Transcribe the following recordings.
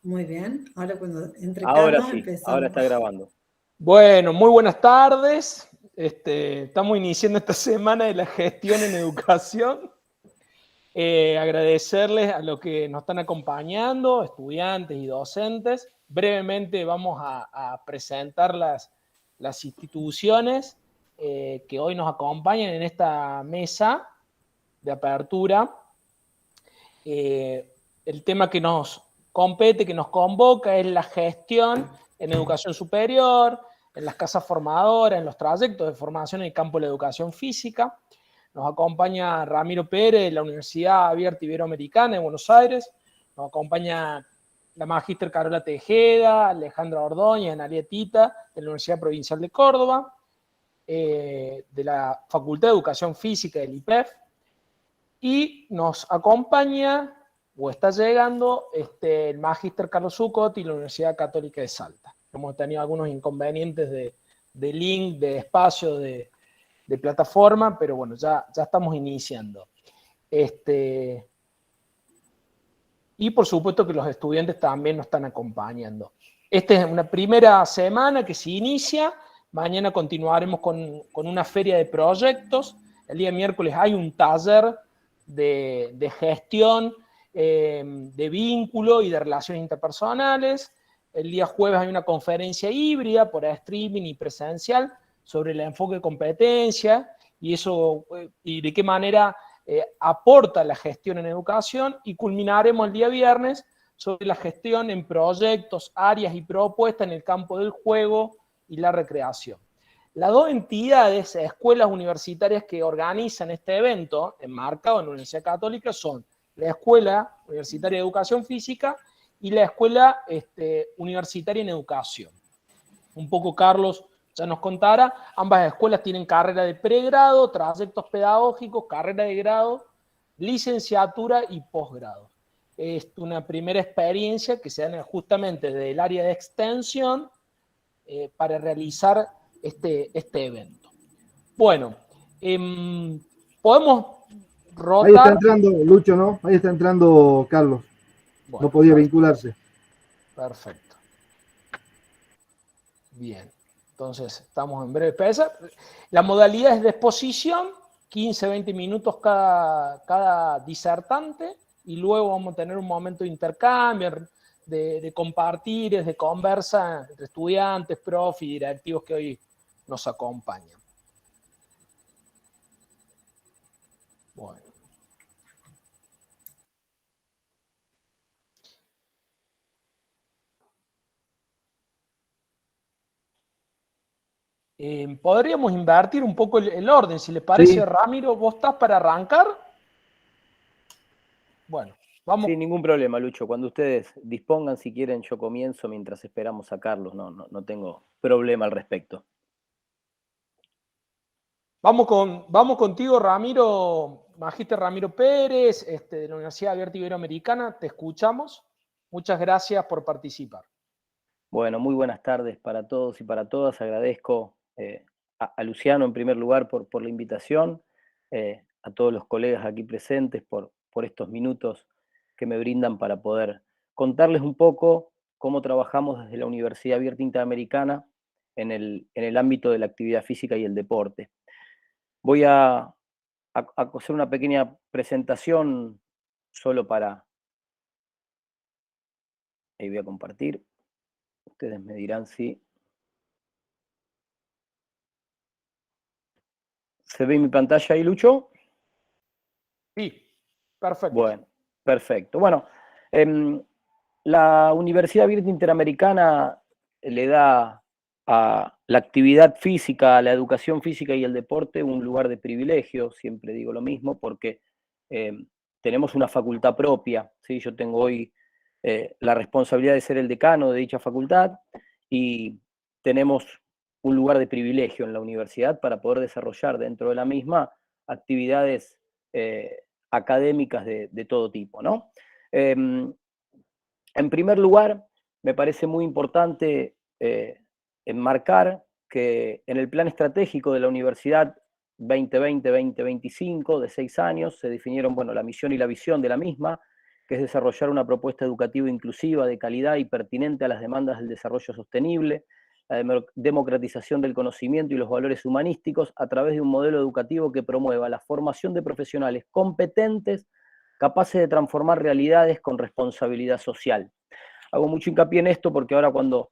Muy bien, ahora cuando entre Ahora Carlos sí, ahora empezamos. está grabando. Bueno, muy buenas tardes. Estamos iniciando esta semana de la gestión en educación. Agradecerles a los que nos están acompañando, estudiantes y docentes. Brevemente vamos a presentar las instituciones que hoy nos acompañan en esta mesa de apertura. El tema que nos compete, que nos convoca, es la gestión en educación superior, en las casas formadoras, en los trayectos de formación en el campo de la educación física. Nos acompaña Ramiro Pérez de la Universidad Abierta Iberoamericana de Buenos Aires. Nos acompaña la magíster Carola Tejeda, Alejandra Ordóñez, Analia Tita, de la Universidad Provincial de Córdoba, de la Facultad de Educación Física del IPEF. Y nos acompaña, o está llegando, el magíster Carlos Zuccot y la Universidad Católica de Salta. Hemos tenido algunos inconvenientes de link, de espacio, de plataforma, pero bueno, ya estamos iniciando. Y por supuesto que los estudiantes también nos están acompañando. Esta es una primera semana que se inicia. Mañana continuaremos con una feria de proyectos. El día miércoles hay un taller de gestión, de vínculo y de relaciones interpersonales. El día jueves hay una conferencia híbrida por streaming y presencial sobre el enfoque de competencia y de qué manera aporta la gestión en educación, y culminaremos el día viernes sobre la gestión en proyectos, áreas y propuestas en el campo del juego y la recreación. Las dos entidades, escuelas universitarias que organizan este evento, enmarcado en la Universidad Católica, son la Escuela Universitaria de Educación Física y la Escuela Universitaria en Educación. Un poco Carlos ya nos contará. Ambas escuelas tienen carrera de pregrado, trayectos pedagógicos, carrera de grado, licenciatura y posgrado. Es una primera experiencia que se da justamente del área de extensión para realizar este evento. Bueno, podemos rotar. Ahí está entrando Lucho, ¿no? Ahí está entrando Carlos. Bueno, no podía vincularse. Perfecto. Bien. Entonces, estamos en breve pesa. La modalidad es de exposición, 15-20 minutos cada disertante, y luego vamos a tener un momento de intercambio, de compartir, de conversa entre estudiantes, profe y directivos que hoy nos acompañan. Bueno. Podríamos invertir un poco el orden, si le parece, sí. Ramiro, ¿vos estás para arrancar? Bueno, vamos. Sin ningún problema, Lucho. Cuando ustedes dispongan, si quieren, yo comienzo mientras esperamos a Carlos. No tengo problema al respecto. Vamos contigo, Ramiro, magíster Ramiro Pérez, de la Universidad Abierta Iberoamericana. Te escuchamos. Muchas gracias por participar. Bueno, muy buenas tardes para todos y para todas. Agradezco a Luciano, en primer lugar, por la invitación, a todos los colegas aquí presentes por estos minutos que me brindan para poder contarles un poco cómo trabajamos desde la Universidad Abierta Interamericana en el ámbito de la actividad física y el deporte. Voy a hacer una pequeña presentación solo para... Ahí voy a compartir. Ustedes me dirán si... ¿Se ve mi pantalla ahí, Lucho? Sí, perfecto. Bueno, perfecto. Bueno, la Universidad Abierta Interamericana le da a la actividad física, a la educación física y el deporte un lugar de privilegio, siempre digo lo mismo, porque tenemos una facultad propia, ¿sí? Yo tengo hoy la responsabilidad de ser el decano de dicha facultad y tenemos un lugar de privilegio en la universidad para poder desarrollar dentro de la misma actividades académicas de todo tipo, ¿no? En primer lugar, me parece muy importante enmarcar que en el plan estratégico de la Universidad 2020-2025, de 6 años, se definieron, bueno, la misión y la visión de la misma, que es desarrollar una propuesta educativa inclusiva, de calidad y pertinente a las demandas del desarrollo sostenible, la democratización del conocimiento y los valores humanísticos a través de un modelo educativo que promueva la formación de profesionales competentes, capaces de transformar realidades con responsabilidad social. Hago mucho hincapié en esto porque ahora cuando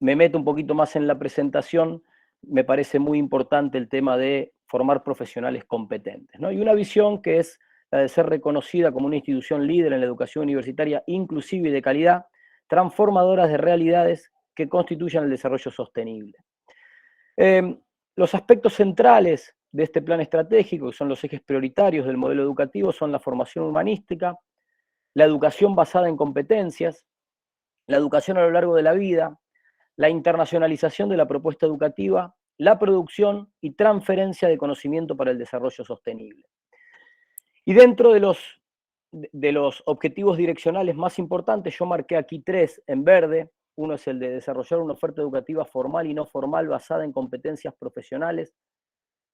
me meto un poquito más en la presentación, me parece muy importante el tema de formar profesionales competentes, ¿no? Y una visión que es la de ser reconocida como una institución líder en la educación universitaria inclusiva y de calidad, transformadoras de realidades que constituyan el desarrollo sostenible. Los aspectos centrales de este plan estratégico, que son los ejes prioritarios del modelo educativo, son la formación humanística, la educación basada en competencias, la educación a lo largo de la vida, la internacionalización de la propuesta educativa, la producción y transferencia de conocimiento para el desarrollo sostenible. Y dentro de los objetivos direccionales más importantes, yo marqué aquí 3 en verde. Uno es el de desarrollar una oferta educativa formal y no formal basada en competencias profesionales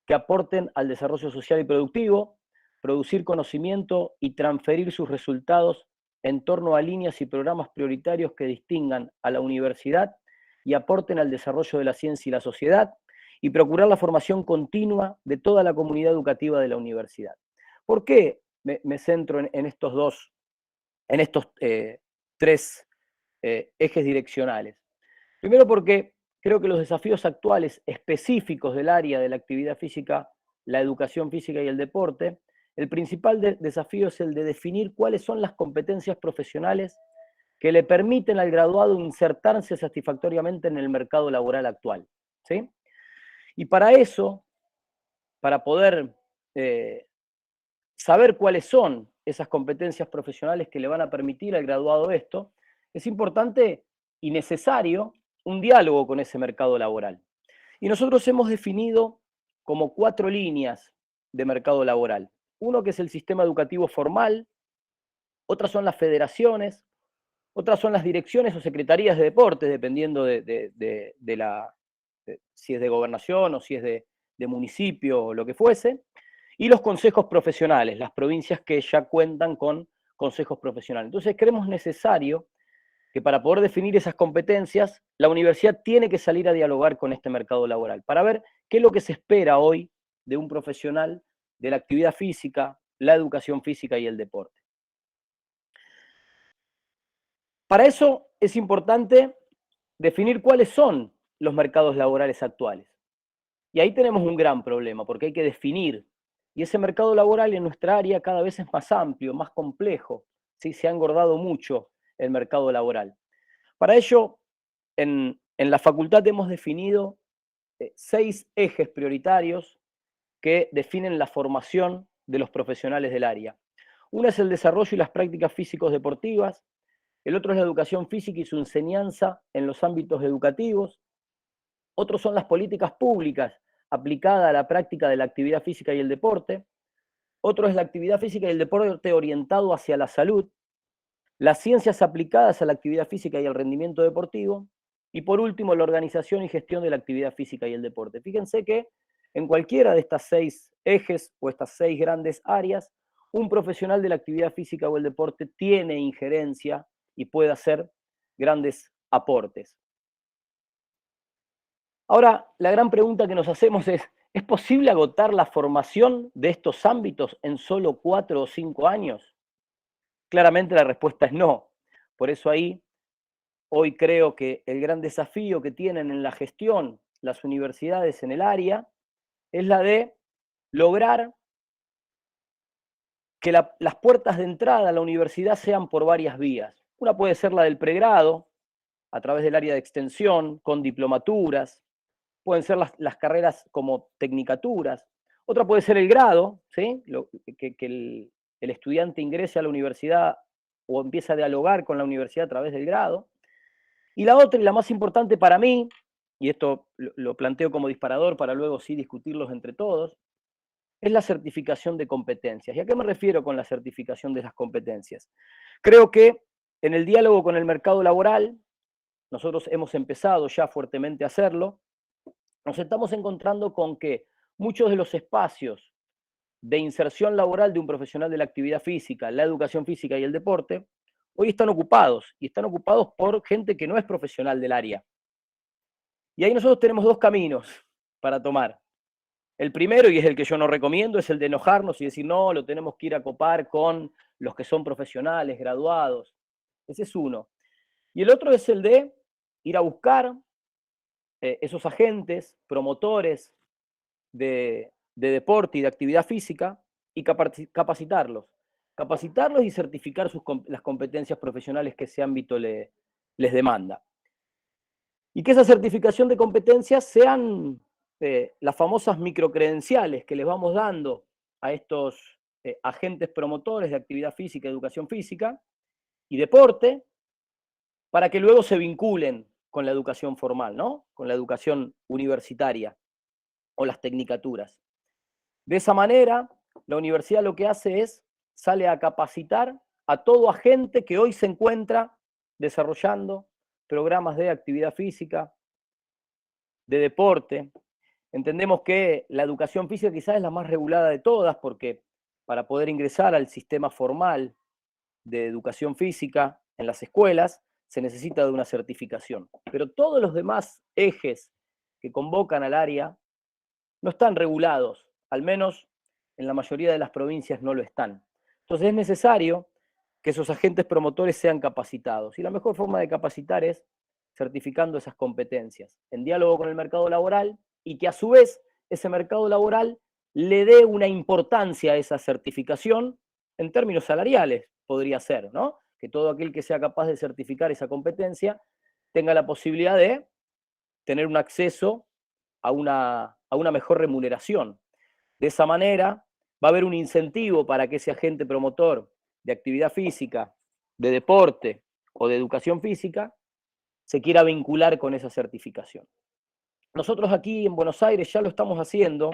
que aporten al desarrollo social y productivo, producir conocimiento y transferir sus resultados en torno a líneas y programas prioritarios que distingan a la universidad y aporten al desarrollo de la ciencia y la sociedad, y procurar la formación continua de toda la comunidad educativa de la universidad. ¿Por qué me centro en estos 3 ejes direccionales? Primero porque creo que los desafíos actuales específicos del área de la actividad física, la educación física y el deporte, el principal desafío es el de definir cuáles son las competencias profesionales que le permiten al graduado insertarse satisfactoriamente en el mercado laboral actual, ¿sí? Y para eso, para poder saber cuáles son esas competencias profesionales que le van a permitir al graduado esto, es importante y necesario un diálogo con ese mercado laboral. Y nosotros hemos definido como 4 líneas de mercado laboral. Uno que es el sistema educativo formal, otras son las federaciones, otras son las direcciones o secretarías de deportes, dependiendo si es de gobernación o si es de municipio o lo que fuese, y los consejos profesionales, las provincias que ya cuentan con consejos profesionales. Entonces creemos necesario que para poder definir esas competencias, la universidad tiene que salir a dialogar con este mercado laboral, para ver qué es lo que se espera hoy de un profesional de la actividad física, la educación física y el deporte. Para eso es importante definir cuáles son los mercados laborales actuales. Y ahí tenemos un gran problema, porque hay que definir. Y ese mercado laboral en nuestra área cada vez es más amplio, más complejo, ¿sí? Se ha engordado mucho el mercado laboral. Para ello, en la facultad hemos definido 6 ejes prioritarios que definen la formación de los profesionales del área. Uno es el desarrollo y las prácticas físicos-deportivas, el otro es la educación física y su enseñanza en los ámbitos educativos, otros son las políticas públicas aplicadas a la práctica de la actividad física y el deporte, otro es la actividad física y el deporte orientado hacia la salud, las ciencias aplicadas a la actividad física y al rendimiento deportivo, y por último, la organización y gestión de la actividad física y el deporte. Fíjense que en cualquiera de estas 6 ejes o estas 6 grandes áreas, un profesional de la actividad física o el deporte tiene injerencia y puede hacer grandes aportes. Ahora, la gran pregunta que nos hacemos ¿es posible agotar la formación de estos ámbitos en solo 4 o 5 años? Claramente la respuesta es no. Por eso ahí, hoy creo que el gran desafío que tienen en la gestión las universidades en el área es la de lograr que las puertas de entrada a la universidad sean por varias vías. Una puede ser la del pregrado, a través del área de extensión, con diplomaturas, pueden ser las carreras como tecnicaturas, otra puede ser el grado, ¿sí? Que el estudiante ingrese a la universidad o empieza a dialogar con la universidad a través del grado. Y la otra, y la más importante para mí, y esto lo planteo como disparador para luego sí discutirlos entre todos, es la certificación de competencias. ¿Y a qué me refiero con la certificación de las competencias? Creo que en el diálogo con el mercado laboral, nosotros hemos empezado ya fuertemente a hacerlo, nos estamos encontrando con que muchos de los espacios de inserción laboral de un profesional de la actividad física, la educación física y el deporte, hoy están ocupados, y están ocupados por gente que no es profesional del área. Y ahí nosotros tenemos dos caminos para tomar. El primero, y es el que yo no recomiendo, es el de enojarnos y decir, no, lo tenemos que ir a copar con los que son profesionales, graduados. Ese es uno. Y el otro es el de ir a buscar esos agentes, promotores de deporte y de actividad física y capacitarlos. Capacitarlos y certificar las competencias profesionales que ese ámbito les demanda. Y que esa certificación de competencias sean las famosas microcredenciales que les vamos dando a estos agentes promotores de actividad física, educación física y deporte, para que luego se vinculen con la educación formal, ¿no? Con la educación universitaria o las tecnicaturas. De esa manera, la universidad lo que hace es, sale a capacitar a todo agente que hoy se encuentra desarrollando programas de actividad física, de deporte. Entendemos que la educación física quizás es la más regulada de todas, porque para poder ingresar al sistema formal de educación física en las escuelas, se necesita de una certificación. Pero todos los demás ejes que convocan al área no están regulados, al menos en la mayoría de las provincias no lo están. Entonces es necesario que esos agentes promotores sean capacitados. Y la mejor forma de capacitar es certificando esas competencias, en diálogo con el mercado laboral, y que a su vez ese mercado laboral le dé una importancia a esa certificación en términos salariales, podría ser, ¿no? Que todo aquel que sea capaz de certificar esa competencia tenga la posibilidad de tener un acceso a una mejor remuneración. De esa manera va a haber un incentivo para que ese agente promotor de actividad física, de deporte o de educación física se quiera vincular con esa certificación. Nosotros aquí en Buenos Aires ya lo estamos haciendo,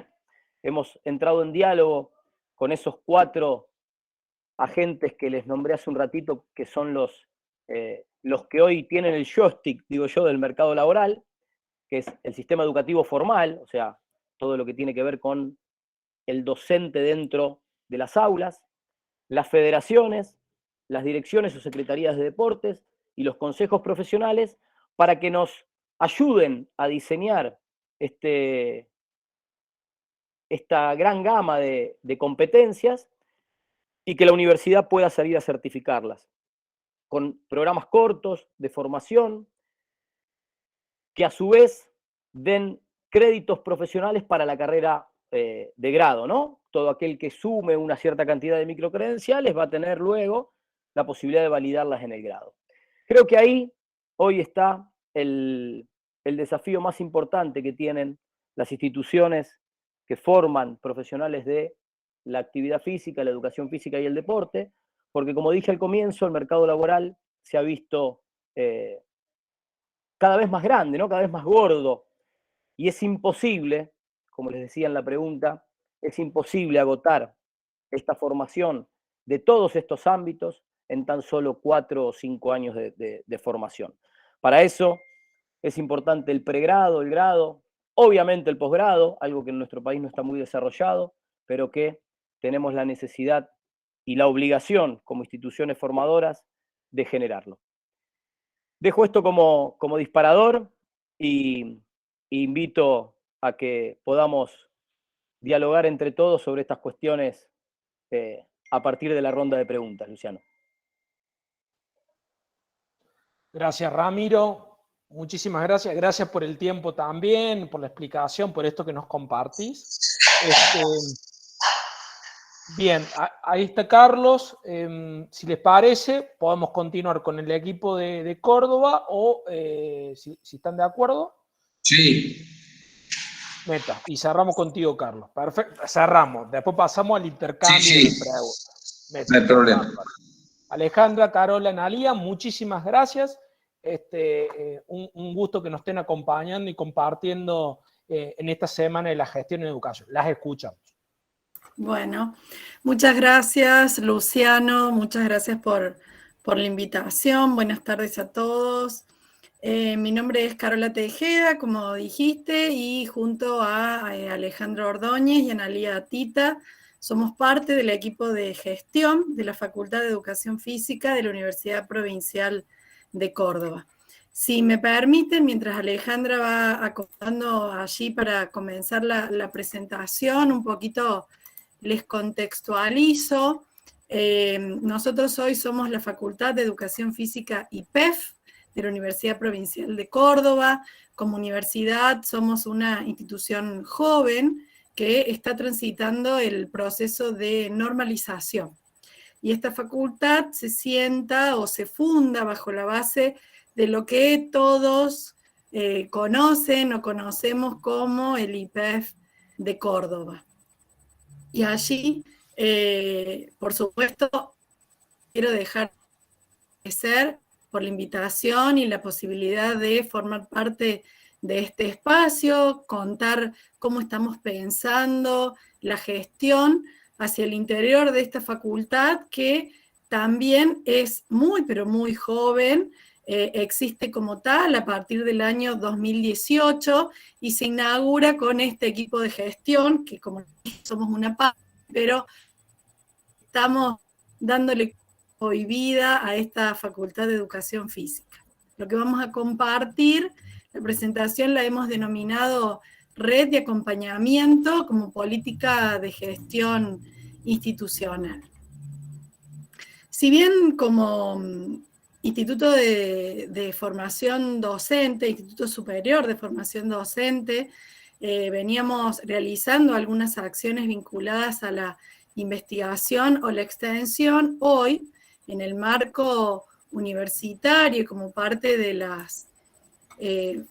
hemos entrado en diálogo con esos 4 agentes que les nombré hace un ratito, que son los que hoy tienen el joystick, digo yo, del mercado laboral, que es el sistema educativo formal, o sea, todo lo que tiene que ver con el docente dentro de las aulas, las federaciones, las direcciones o secretarías de deportes y los consejos profesionales, para que nos ayuden a diseñar esta gran gama de competencias y que la universidad pueda salir a certificarlas, con programas cortos de formación, que a su vez den créditos profesionales para la carrera de grado, ¿no? Todo aquel que sume una cierta cantidad de microcredenciales va a tener luego la posibilidad de validarlas en el grado. Creo que ahí hoy está el desafío más importante que tienen las instituciones que forman profesionales de la actividad física, la educación física y el deporte, porque como dije al comienzo, el mercado laboral se ha visto cada vez más grande, ¿no? Cada vez más gordo, y es imposible, como les decía en la pregunta, es imposible agotar esta formación de todos estos ámbitos en tan solo 4 o 5 años de formación. Para eso es importante el pregrado, el grado, obviamente el posgrado, algo que en nuestro país no está muy desarrollado, pero que tenemos la necesidad y la obligación como instituciones formadoras de generarlo. Dejo esto como disparador y invito a que podamos dialogar entre todos sobre estas cuestiones a partir de la ronda de preguntas, Luciano. Gracias, Ramiro. Muchísimas gracias. Gracias por el tiempo también, por la explicación, por esto que nos compartís. Bien, ahí está Carlos. Si les parece, podemos continuar con el equipo de Córdoba o si están de acuerdo. Sí. Meta. Y cerramos contigo, Carlos. Perfecto. Cerramos. Después pasamos al intercambio Sí. de preguntas. Meta. No hay problema. Alejandra, Carola, Analía, muchísimas gracias. Un gusto que nos estén acompañando y compartiendo en esta semana de la gestión en educación. Las escuchamos. Bueno, muchas gracias, Luciano. Muchas gracias por la invitación. Buenas tardes a todos. Mi nombre es Carola Tejeda, como dijiste, y junto a Alejandro Ordóñez y Analía Tita, Somos parte del equipo de gestión de la Facultad de Educación Física de la Universidad Provincial de Córdoba. Si me permiten, mientras Alejandra va acomodando allí para comenzar la presentación, un poquito les contextualizo. Nosotros hoy somos la Facultad de Educación Física IPEF de la Universidad Provincial de Córdoba. Como universidad somos una institución joven que está transitando el proceso de normalización. Y esta facultad se sienta o se funda bajo la base de lo que todos conocen o conocemos como el IPEF de Córdoba. Y allí, por supuesto, quiero dejar de ser por la invitación y la posibilidad de formar parte de este espacio, contar cómo estamos pensando la gestión hacia el interior de esta facultad, que también es muy, pero muy joven, existe como tal a partir del año 2018 y se inaugura con este equipo de gestión, que como somos una parte, pero estamos dándole hoy vida a esta Facultad de Educación Física. Lo que vamos a compartir, la presentación la hemos denominado Red de Acompañamiento como Política de Gestión Institucional. Si bien como Instituto de Formación Docente, Instituto Superior de Formación Docente, veníamos realizando algunas acciones vinculadas a la investigación o la extensión, hoy, en el marco universitario, como parte de las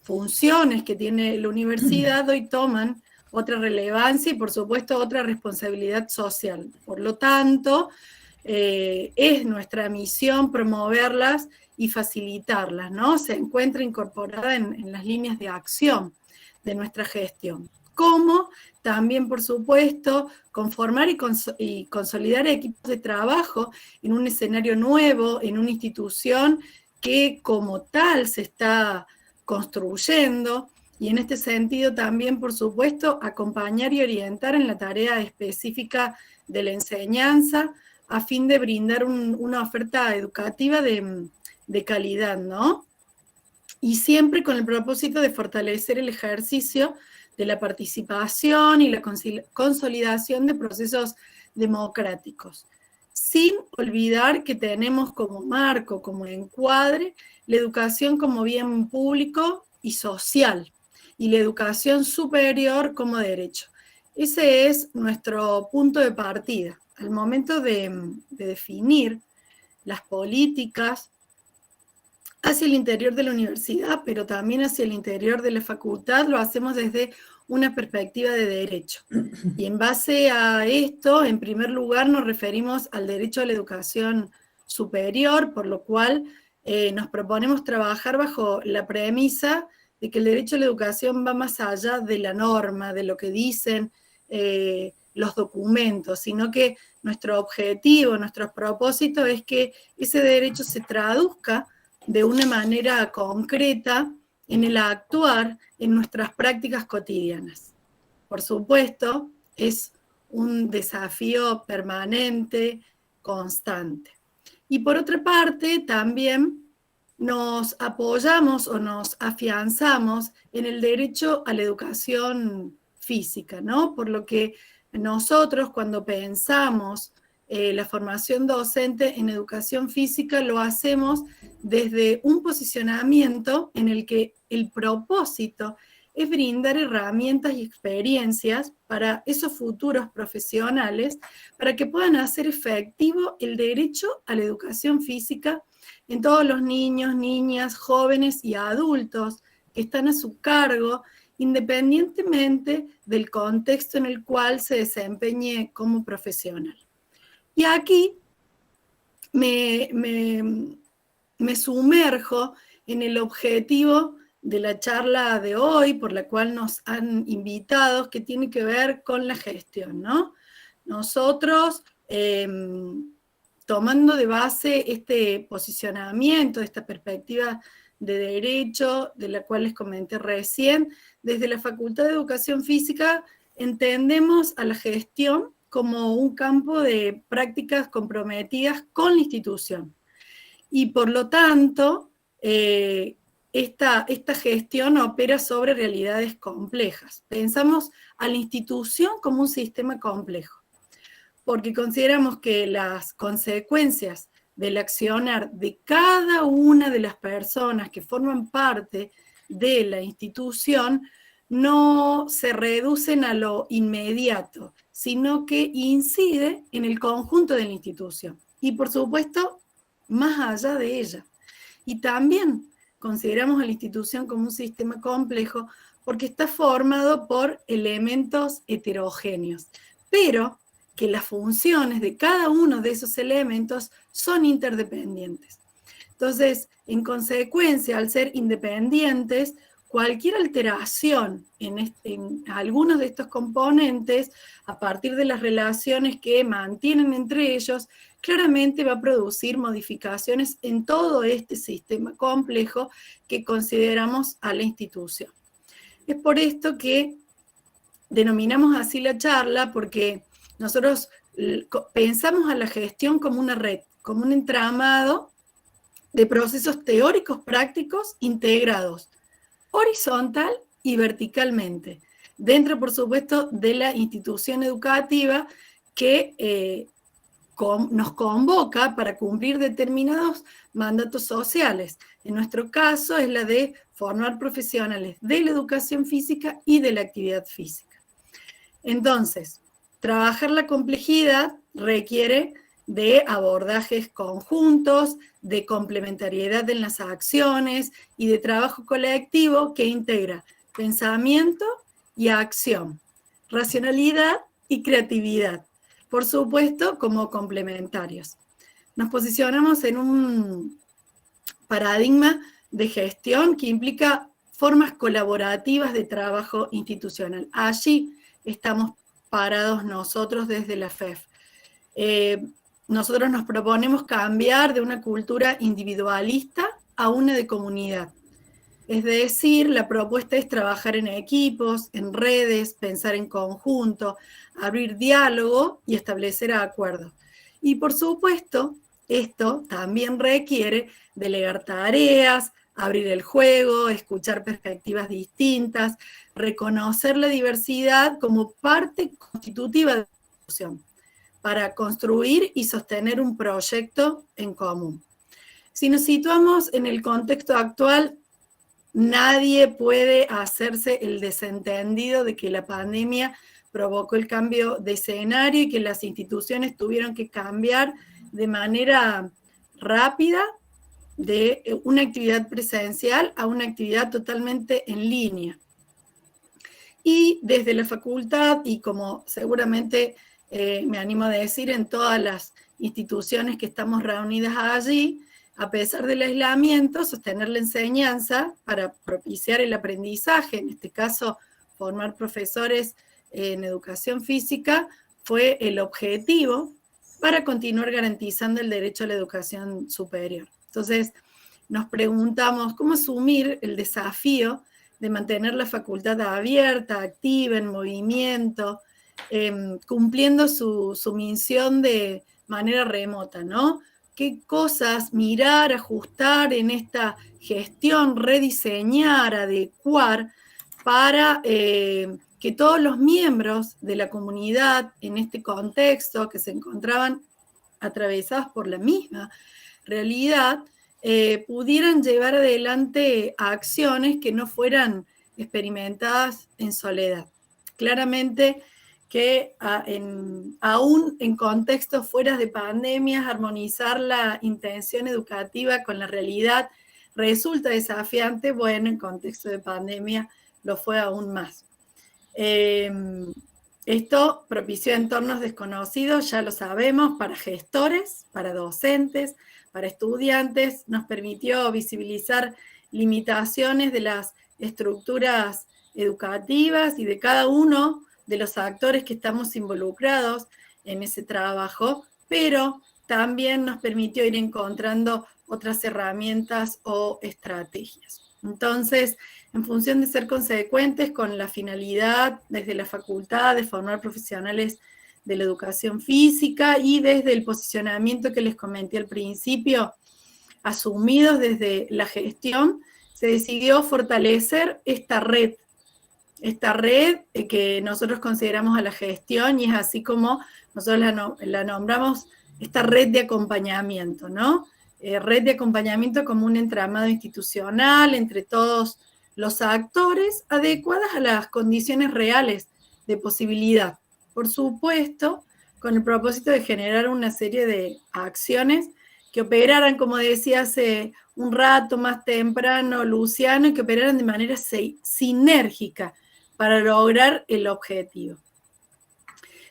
funciones que tiene la universidad, hoy toman otra relevancia y, por supuesto, otra responsabilidad social. Por lo tanto, es nuestra misión promoverlas y facilitarlas, ¿no? Se encuentra incorporada en las líneas de acción de nuestra gestión. Como también, por supuesto, conformar y consolidar equipos de trabajo en un escenario nuevo, en una institución que como tal se está construyendo, y en este sentido también, por supuesto, acompañar y orientar en la tarea específica de la enseñanza a fin de brindar una oferta educativa de calidad, ¿no? Y siempre con el propósito de fortalecer el ejercicio de la participación y la consolidación de procesos democráticos, sin olvidar que tenemos como marco, como encuadre, la educación como bien público y social, y la educación superior como derecho. Ese es nuestro punto de partida. Al momento de definir las políticas hacia el interior de la universidad, pero también hacia el interior de la facultad, lo hacemos desde una perspectiva de derecho. Y en base a esto, en primer lugar, nos referimos al derecho a la educación superior, por lo cual nos proponemos trabajar bajo la premisa de que el derecho a la educación va más allá de la norma, de lo que dicen los documentos, sino que nuestro objetivo, nuestro propósito es que ese derecho se traduzca de una manera concreta en el actuar en nuestras prácticas cotidianas. Por supuesto, es un desafío permanente, constante. Y por otra parte, también nos apoyamos o nos afianzamos en el derecho a la educación física, ¿no? Por lo que nosotros, cuando pensamos la formación docente en educación física, lo hacemos desde un posicionamiento en el que el propósito es brindar herramientas y experiencias para esos futuros profesionales para que puedan hacer efectivo el derecho a la educación física en todos los niños, niñas, jóvenes y adultos que están a su cargo, independientemente del contexto en el cual se desempeñe como profesional. Y aquí me sumerjo en el objetivo de la charla de hoy, por la cual nos han invitado, que tiene que ver con la gestión, ¿no? Nosotros, tomando de base este posicionamiento, esta perspectiva de derecho, de la cual les comenté recién, desde la Facultad de Educación Física entendemos a la gestión como un campo de prácticas comprometidas con la institución. Y por lo tanto, esta gestión opera sobre realidades complejas. Pensamos a la institución como un sistema complejo, porque consideramos que las consecuencias del accionar de cada una de las personas que forman parte de la institución no se reducen a lo inmediato, sino que incide en el conjunto de la institución. Y por supuesto, más allá de ella. Y también consideramos a la institución como un sistema complejo porque está formado por elementos heterogéneos, pero que las funciones de cada uno de esos elementos son interdependientes. Entonces, en consecuencia, al ser independientes, cualquier alteración en algunos de estos componentes, a partir de las relaciones que mantienen entre ellos, claramente va a producir modificaciones en todo este sistema complejo que consideramos a la institución. Es por esto que denominamos así la charla, porque nosotros pensamos a la gestión como una red, como un entramado de procesos teóricos prácticos integrados, horizontal y verticalmente, dentro, por supuesto, de la institución educativa que nos convoca para cumplir determinados mandatos sociales. En nuestro caso es la de formar profesionales de la educación física y de la actividad física. Entonces, trabajar la complejidad requiere de abordajes conjuntos, de complementariedad en las acciones y de trabajo colectivo que integra pensamiento y acción, racionalidad y creatividad, por supuesto como complementarios. Nos posicionamos en un paradigma de gestión que implica formas colaborativas de trabajo institucional. Allí estamos parados nosotros desde la FEF. Nosotros nos proponemos cambiar de una cultura individualista a una de comunidad. Es decir, la propuesta es trabajar en equipos, en redes, pensar en conjunto, abrir diálogo y establecer acuerdos. Y por supuesto, esto también requiere delegar tareas, abrir el juego, escuchar perspectivas distintas, reconocer la diversidad como parte constitutiva de la institución, para construir y sostener un proyecto en común. Si nos situamos en el contexto actual, nadie puede hacerse el desentendido de que la pandemia provocó el cambio de escenario y que las instituciones tuvieron que cambiar de manera rápida de una actividad presencial a una actividad totalmente en línea. Y desde la facultad, y como seguramente me animo a decir en todas las instituciones que estamos reunidas allí, a pesar del aislamiento, sostener la enseñanza para propiciar el aprendizaje, en este caso formar profesores en educación física, fue el objetivo para continuar garantizando el derecho a la educación superior. Entonces, nos preguntamos cómo asumir el desafío de mantener la facultad abierta, activa, en movimiento, cumpliendo su misión de manera remota, ¿no? ¿Qué cosas mirar, ajustar en esta gestión, rediseñar, adecuar para que todos los miembros de la comunidad en este contexto que se encontraban atravesados por la misma realidad, pudieran llevar adelante acciones que no fueran experimentadas en soledad? Claramente que aún en contextos fuera de pandemias, armonizar la intención educativa con la realidad resulta desafiante. Bueno, en contexto de pandemia lo fue aún más. Esto propició entornos desconocidos, ya lo sabemos, para gestores, para docentes, para estudiantes, nos permitió visibilizar limitaciones de las estructuras educativas y de cada uno de los actores que estamos involucrados en ese trabajo, pero también nos permitió ir encontrando otras herramientas o estrategias. Entonces, en función de ser consecuentes con la finalidad desde la facultad de formar profesionales de la educación física y desde el posicionamiento que les comenté al principio, asumidos desde la gestión, se decidió fortalecer esta red que nosotros consideramos a la gestión y es así como nosotros la nombramos esta red de acompañamiento, ¿no? Red de acompañamiento como un entramado institucional entre todos los actores adecuadas a las condiciones reales de posibilidad. Por supuesto, con el propósito de generar una serie de acciones que operaran, como decía hace un rato más temprano Luciano, que operaran de manera sinérgica para lograr el objetivo.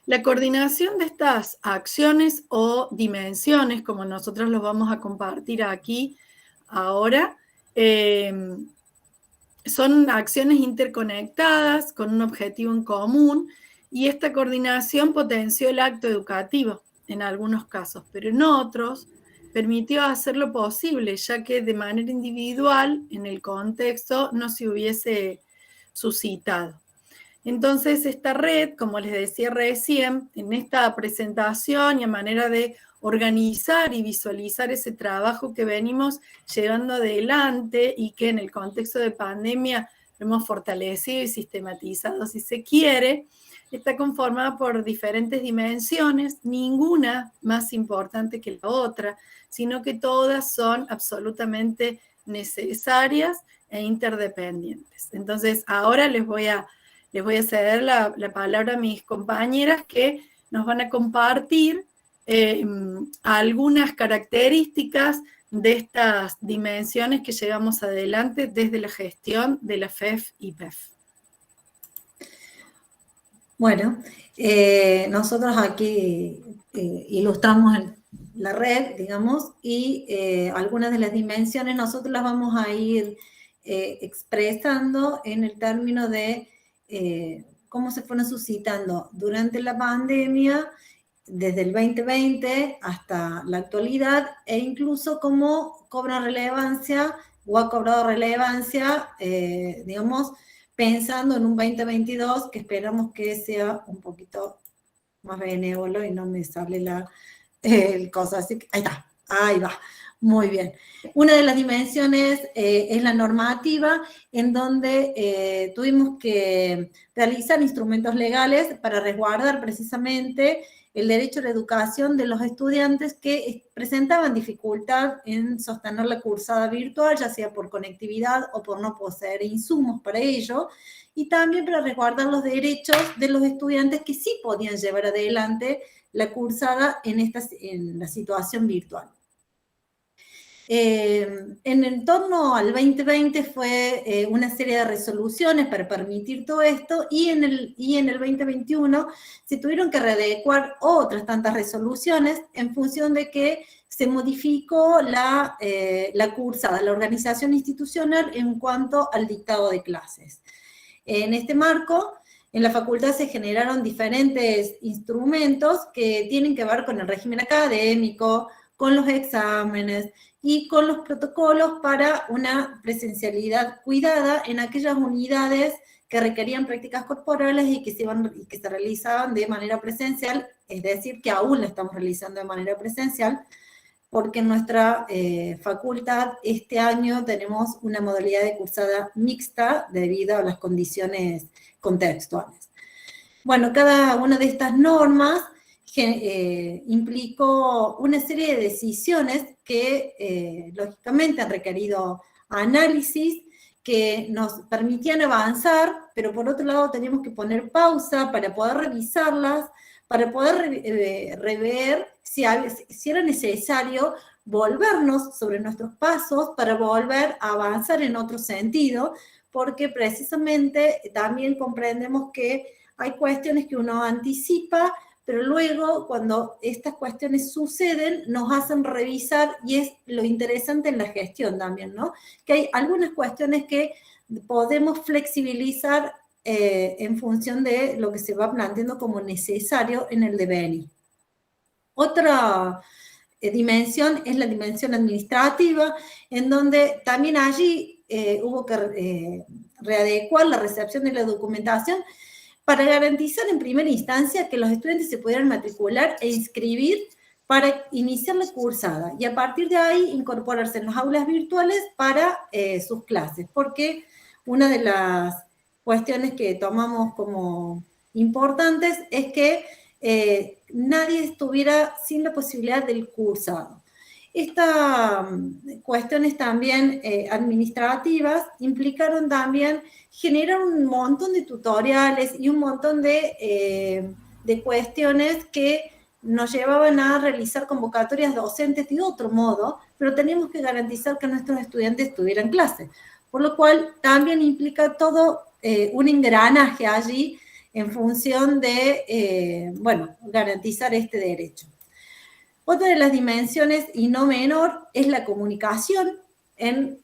La coordinación de estas acciones o dimensiones, como nosotros los vamos a compartir aquí ahora, son acciones interconectadas con un objetivo en común y esta coordinación potenció el acto educativo en algunos casos, pero en otros permitió hacerlo posible, ya que de manera individual en el contexto no se hubiese suscitado. Entonces, esta red, como les decía recién, en esta presentación y a manera de organizar y visualizar ese trabajo que venimos llevando adelante y que en el contexto de pandemia lo hemos fortalecido y sistematizado, si se quiere, está conformada por diferentes dimensiones, ninguna más importante que la otra, sino que todas son absolutamente necesarias e interdependientes. Entonces, ahora les voy a ceder la palabra a mis compañeras que nos van a compartir algunas características de estas dimensiones que llevamos adelante desde la gestión de la FEF y PEF. Bueno, nosotros aquí ilustramos la red, digamos, y algunas de las dimensiones nosotros las vamos a ir expresando en el término de cómo se fueron suscitando durante la pandemia, desde el 2020 hasta la actualidad, e incluso cómo cobra relevancia o ha cobrado relevancia, digamos, pensando en un 2022 que esperamos que sea un poquito más benévolo y no me sale el cosa, así que ahí va. Muy bien. Una de las dimensiones es la normativa, en donde tuvimos que realizar instrumentos legales para resguardar precisamente el derecho a la educación de los estudiantes que presentaban dificultad en sostener la cursada virtual, ya sea por conectividad o por no poseer insumos para ello, y también para resguardar los derechos de los estudiantes que sí podían llevar adelante la cursada en la situación virtual. En torno al 2020 fue una serie de resoluciones para permitir todo esto y en el 2021 se tuvieron que readecuar otras tantas resoluciones en función de que se modificó la cursada, la organización institucional en cuanto al dictado de clases. En este marco, en la facultad se generaron diferentes instrumentos que tienen que ver con el régimen académico, con los exámenes y con los protocolos para una presencialidad cuidada en aquellas unidades que requerían prácticas corporales y que se realizaban de manera presencial, es decir, que aún la estamos realizando de manera presencial, porque en nuestra facultad este año tenemos una modalidad de cursada mixta debido a las condiciones contextuales. Bueno, cada una de estas normas implicó una serie de decisiones que lógicamente han requerido análisis, que nos permitían avanzar, pero por otro lado teníamos que poner pausa para poder revisarlas, para poder rever si era necesario volvernos sobre nuestros pasos para volver a avanzar en otro sentido, porque precisamente también comprendemos que hay cuestiones que uno anticipa, pero luego cuando estas cuestiones suceden nos hacen revisar, y es lo interesante en la gestión también, ¿no? Que hay algunas cuestiones que podemos flexibilizar en función de lo que se va planteando como necesario en el devenir. Otra dimensión es la dimensión administrativa, en donde también allí hubo que readecuar la recepción de la documentación para garantizar en primera instancia que los estudiantes se pudieran matricular e inscribir para iniciar la cursada y a partir de ahí incorporarse en las aulas virtuales para sus clases, porque una de las cuestiones que tomamos como importantes es que nadie estuviera sin la posibilidad del cursado. Estas cuestiones también administrativas implicaron también generar un montón de tutoriales y un montón de cuestiones que nos llevaban a realizar convocatorias docentes de otro modo, pero teníamos que garantizar que nuestros estudiantes tuvieran clases, por lo cual también implica todo un engranaje allí en función de, bueno, garantizar este derecho. Otra de las dimensiones, y no menor, es la comunicación en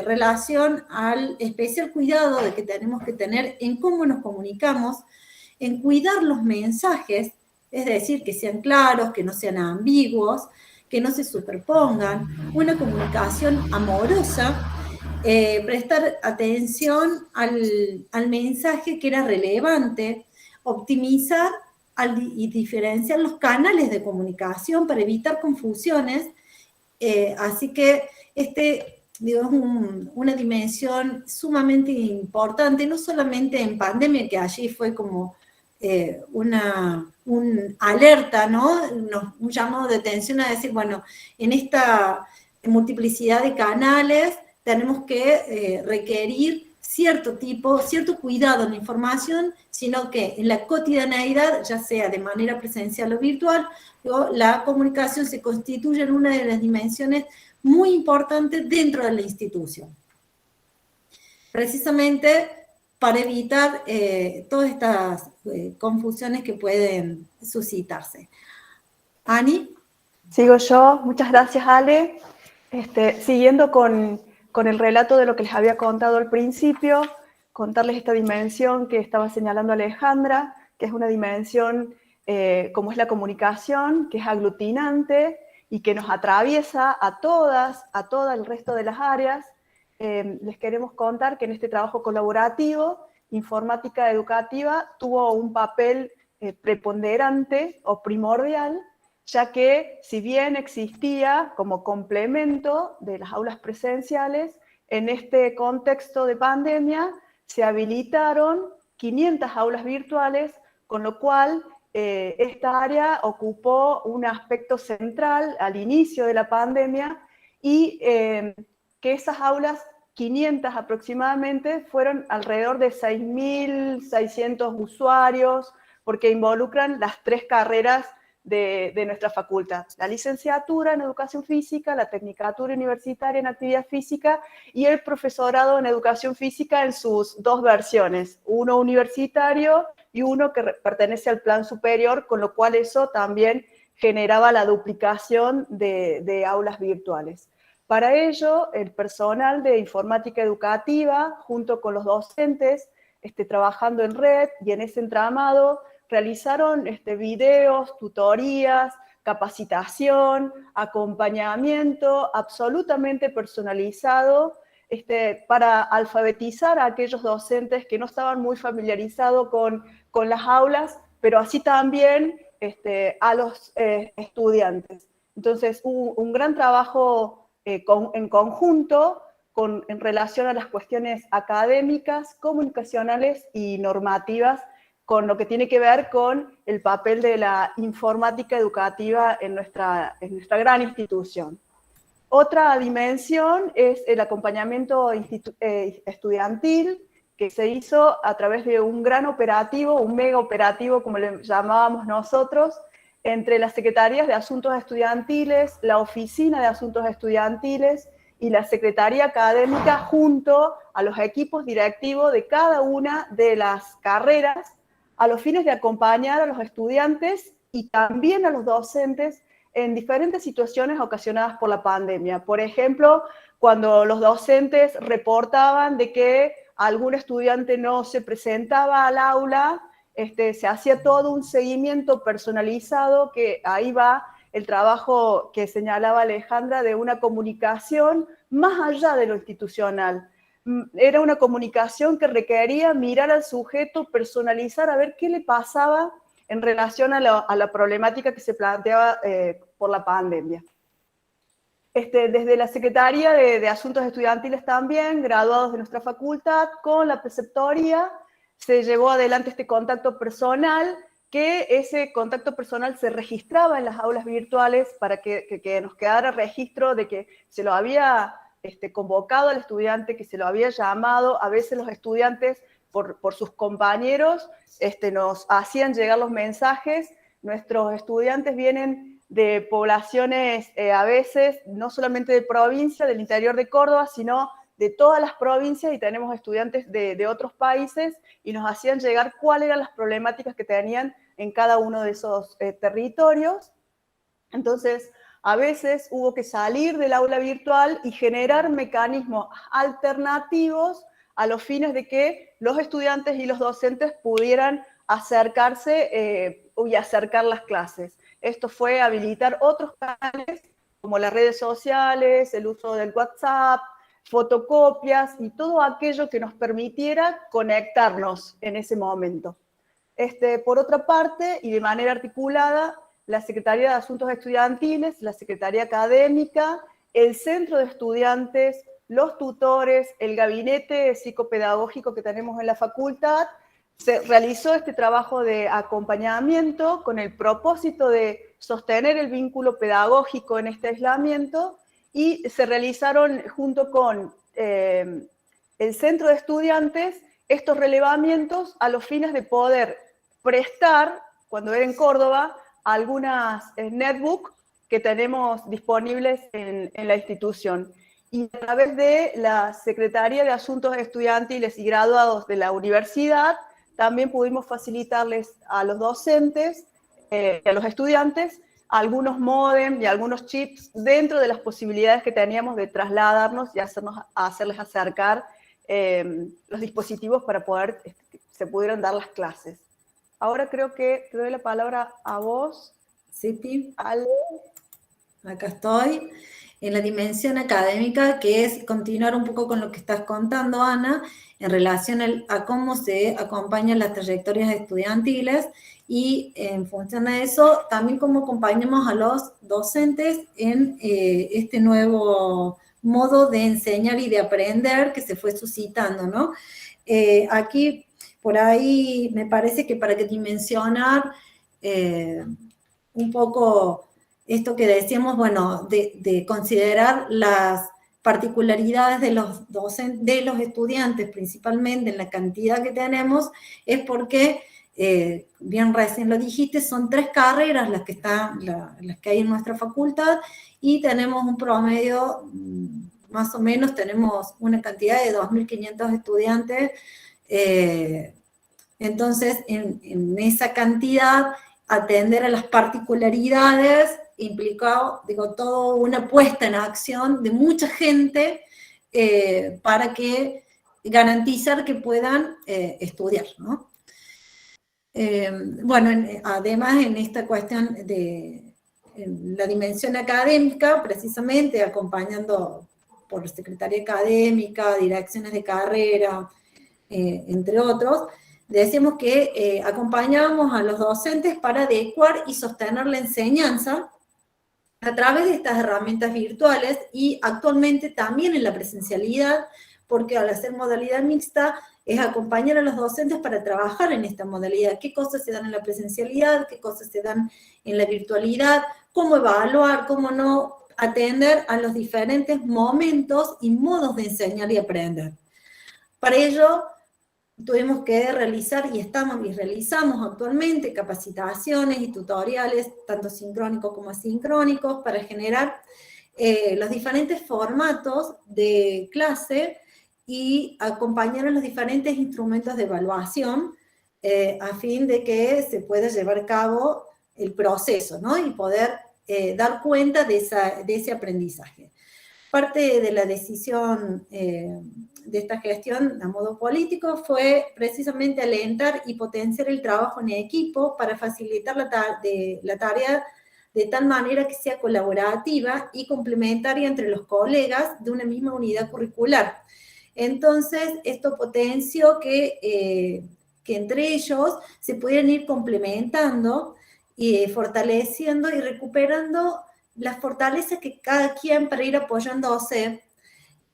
relación al especial cuidado de que tenemos que tener en cómo nos comunicamos, en cuidar los mensajes, es decir, que sean claros, que no sean ambiguos, que no se superpongan, una comunicación amorosa, prestar atención al mensaje que era relevante, optimizar y diferenciar los canales de comunicación para evitar confusiones. Así que digo, es una dimensión sumamente importante, no solamente en pandemia, que allí fue como un alerta, ¿no? Un llamado de atención a decir, bueno, en esta multiplicidad de canales tenemos que requerir cierto cuidado en la información, sino que en la cotidianeidad, ya sea de manera presencial o virtual, la comunicación se constituye en una de las dimensiones muy importantes dentro de la institución. Precisamente para evitar todas estas confusiones que pueden suscitarse. Ani. Sigo yo. Muchas gracias, Ale. Siguiendo con el relato de lo que les había contado al principio, contarles esta dimensión que estaba señalando Alejandra, que es una dimensión como es la comunicación, que es aglutinante y que nos atraviesa a todo el resto de las áreas. Les queremos contar que en este trabajo colaborativo, Informática Educativa tuvo un papel preponderante o primordial, ya que si bien existía como complemento de las aulas presenciales, en este contexto de pandemia se habilitaron 500 aulas virtuales, con lo cual esta área ocupó un aspecto central al inicio de la pandemia y que esas aulas, 500 aproximadamente, fueron alrededor de 6.600 usuarios, porque involucran las 3 carreras de nuestra facultad: la licenciatura en Educación Física, la tecnicatura universitaria en Actividad Física y el profesorado en Educación Física en sus 2 versiones, uno universitario y uno que pertenece al plan superior, con lo cual eso también generaba la duplicación de aulas virtuales. Para ello, el personal de Informática Educativa, junto con los docentes, trabajando en red y en ese entramado, realizaron videos, tutorías, capacitación, acompañamiento absolutamente personalizado para alfabetizar a aquellos docentes que no estaban muy familiarizados con las aulas, pero así también a los estudiantes. Entonces, un gran trabajo en conjunto en relación a las cuestiones académicas, comunicacionales y normativas, con lo que tiene que ver con el papel de la informática educativa en nuestra gran institución. Otra dimensión es el acompañamiento estudiantil, que se hizo a través de un gran operativo, un mega operativo, como le llamábamos nosotros, entre las Secretarías de Asuntos Estudiantiles, la Oficina de Asuntos Estudiantiles y la Secretaría Académica, junto a los equipos directivos de cada una de las carreras, a los fines de acompañar a los estudiantes y también a los docentes en diferentes situaciones ocasionadas por la pandemia. Por ejemplo, cuando los docentes reportaban de que algún estudiante no se presentaba al aula, se hacía todo un seguimiento personalizado, que ahí va el trabajo que señalaba Alejandra de una comunicación más allá de lo institucional, era una comunicación que requería mirar al sujeto, personalizar, a ver qué le pasaba en relación a la problemática que se planteaba por la pandemia. Desde la Secretaría de Asuntos Estudiantiles también, graduados de nuestra facultad, con la preceptoría, se llevó adelante este contacto personal, que ese contacto personal se registraba en las aulas virtuales para que nos quedara registro de que se lo había convocado al estudiante, que se lo había llamado. A veces los estudiantes, por sus compañeros, nos hacían llegar los mensajes. Nuestros estudiantes vienen de poblaciones a veces, no solamente de provincia, del interior de Córdoba, sino de todas las provincias, y tenemos estudiantes de otros países, y nos hacían llegar cuáles eran las problemáticas que tenían en cada uno de esos territorios. Entonces, a veces hubo que salir del aula virtual y generar mecanismos alternativos a los fines de que los estudiantes y los docentes pudieran acercarse y acercar las clases. Esto fue habilitar otros canales, como las redes sociales, el uso del WhatsApp, fotocopias y todo aquello que nos permitiera conectarnos en ese momento. Por otra parte, y de manera articulada, la Secretaría de Asuntos Estudiantiles, la Secretaría Académica, el Centro de Estudiantes, los tutores, el gabinete psicopedagógico que tenemos en la facultad, se realizó este trabajo de acompañamiento con el propósito de sostener el vínculo pedagógico en este aislamiento, y se realizaron junto con el Centro de Estudiantes estos relevamientos a los fines de poder prestar, cuando era en Córdoba, algunas netbooks que tenemos disponibles en la institución. Y a través de la Secretaría de Asuntos Estudiantiles y Graduados de la universidad, también pudimos facilitarles a los docentes y a los estudiantes algunos módems y algunos chips dentro de las posibilidades que teníamos de trasladarnos y hacerles acercar los dispositivos para poder se pudieran dar las clases. Ahora creo que te doy la palabra a vos. Sí, Ale. Acá estoy. En la dimensión académica, que es continuar un poco con lo que estás contando, Ana, en relación a cómo se acompañan las trayectorias estudiantiles, y en función de eso, también cómo acompañamos a los docentes en este nuevo modo de enseñar y de aprender que se fue suscitando, ¿no? Aquí, por ahí, me parece que para que dimensionar un poco esto que decíamos, bueno, de considerar las particularidades de los docentes, de los estudiantes, principalmente en la cantidad que tenemos, es porque, bien recién lo dijiste, son 3 carreras las que hay en nuestra facultad, y tenemos un promedio, más o menos, tenemos una cantidad de 2.500 estudiantes. Entonces, en esa cantidad, atender a las particularidades implicó, toda una puesta en acción de mucha gente para garantizar que puedan estudiar, ¿no? Bueno, además en esta cuestión de la dimensión académica, precisamente acompañando por Secretaría Académica, direcciones de carrera, entre otros, decimos que acompañamos a los docentes para adecuar y sostener la enseñanza a través de estas herramientas virtuales, y actualmente también en la presencialidad, porque al hacer modalidad mixta es acompañar a los docentes para trabajar en esta modalidad. ¿Qué cosas se dan en la presencialidad? ¿Qué cosas se dan en la virtualidad? ¿Cómo evaluar? ¿Cómo no atender a los diferentes momentos y modos de enseñar y aprender? Para ello, tuvimos que realizar, y realizamos actualmente, capacitaciones y tutoriales, tanto sincrónicos como asincrónicos, para generar los diferentes formatos de clase y acompañar a los diferentes instrumentos de evaluación a fin de que se pueda llevar a cabo el proceso, ¿no? Y poder dar cuenta de ese aprendizaje. Parte de la decisión de esta gestión a modo político fue precisamente alentar y potenciar el trabajo en equipo para facilitar la tarea de tal manera que sea colaborativa y complementaria entre los colegas de una misma unidad curricular. Entonces, esto potenció que entre ellos se pudieran ir complementando y fortaleciendo y recuperando las fortalezas que cada quien para ir apoyándose.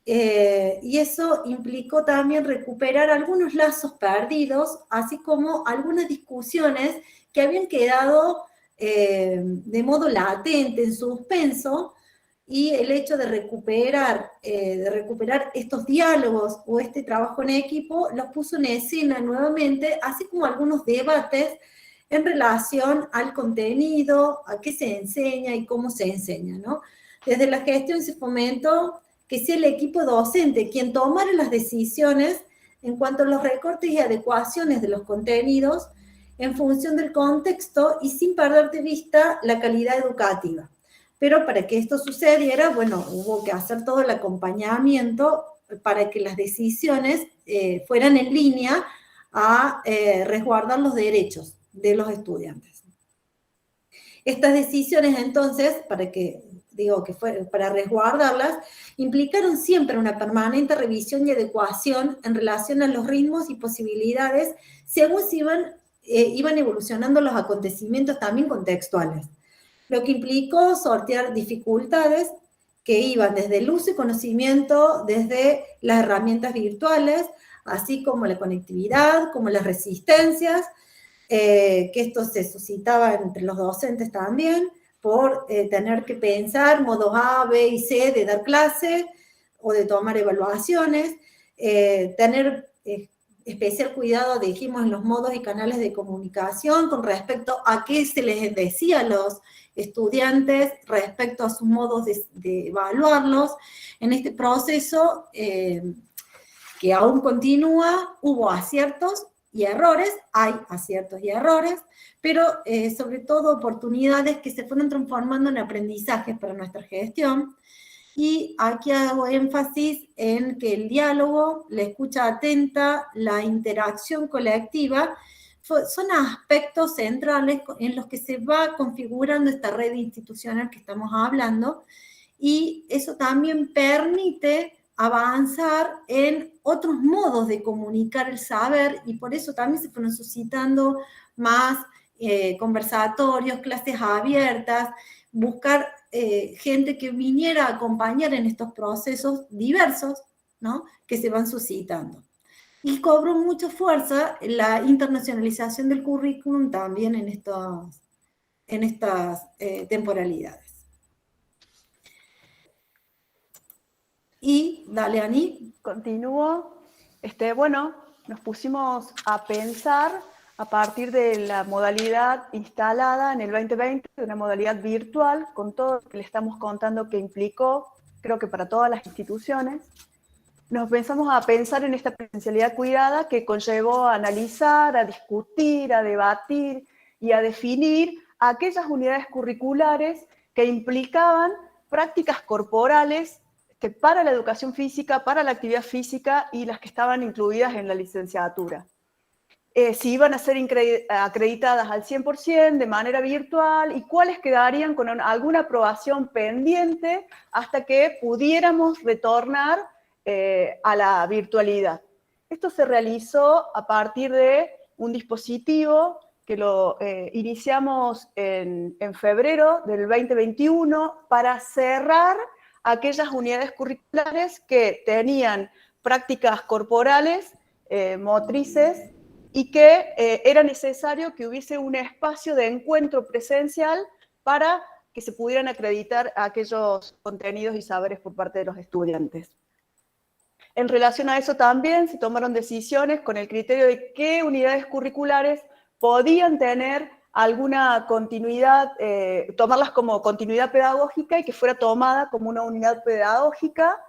Y eso implicó también recuperar algunos lazos perdidos, así como algunas discusiones que habían quedado de modo latente, en suspenso, y el hecho de recuperar estos diálogos o este trabajo en equipo los puso en escena nuevamente, así como algunos debates en relación al contenido, a qué se enseña y cómo se enseña, ¿no? Desde la gestión se fomentó que sea el equipo docente quien tomara las decisiones en cuanto a los recortes y adecuaciones de los contenidos en función del contexto y sin perder de vista la calidad educativa. Pero para que esto sucediera, bueno, hubo que hacer todo el acompañamiento para que las decisiones fueran en línea a resguardar los derechos de los estudiantes. Estas decisiones, entonces, para resguardarlas, implicaron siempre una permanente revisión y adecuación en relación a los ritmos y posibilidades según se iban evolucionando los acontecimientos también contextuales, lo que implicó sortear dificultades que iban desde el uso y conocimiento, desde las herramientas virtuales, así como la conectividad, como las resistencias, que esto se suscitaba entre los docentes también, por tener que pensar modos A, B y C de dar clase o de tomar evaluaciones, tener especial cuidado, dijimos, en los modos y canales de comunicación con respecto a qué se les decía a los estudiantes respecto a sus modos de evaluarlos. En este proceso que aún continúa, hubo aciertos y errores, hay aciertos y errores, pero sobre todo oportunidades que se fueron transformando en aprendizajes para nuestra gestión. Y aquí hago énfasis en que el diálogo, la escucha atenta, la interacción colectiva son aspectos centrales en los que se va configurando esta red institucional que estamos hablando, y eso también permite avanzar en otros modos de comunicar el saber, y por eso también se fueron suscitando más conversatorios, clases abiertas, buscar gente que viniera a acompañar en estos procesos diversos, ¿no?, que se van suscitando. Y cobró mucha fuerza la internacionalización del currículum también en estas temporalidades. Y, dale, Ani. Continúo. Bueno, nos pusimos a pensar a partir de la modalidad instalada en el 2020, de una modalidad virtual, con todo lo que le estamos contando que implicó, creo que para todas las instituciones. Nos pensamos a pensar en esta presencialidad cuidada que conllevó a analizar, a discutir, a debatir y a definir aquellas unidades curriculares que implicaban prácticas corporales para la educación física, para la actividad física y las que estaban incluidas en la licenciatura. Si iban a ser acreditadas al 100% de manera virtual y cuáles quedarían con alguna aprobación pendiente hasta que pudiéramos retornar a la virtualidad. Esto se realizó a partir de un dispositivo que lo iniciamos en febrero del 2021 para cerrar aquellas unidades curriculares que tenían prácticas corporales, motrices, y que era necesario que hubiese un espacio de encuentro presencial para que se pudieran acreditar aquellos contenidos y saberes por parte de los estudiantes. En relación a eso también se tomaron decisiones con el criterio de qué unidades curriculares podían tener alguna continuidad, tomarlas como continuidad pedagógica y que fuera tomada como una unidad pedagógica,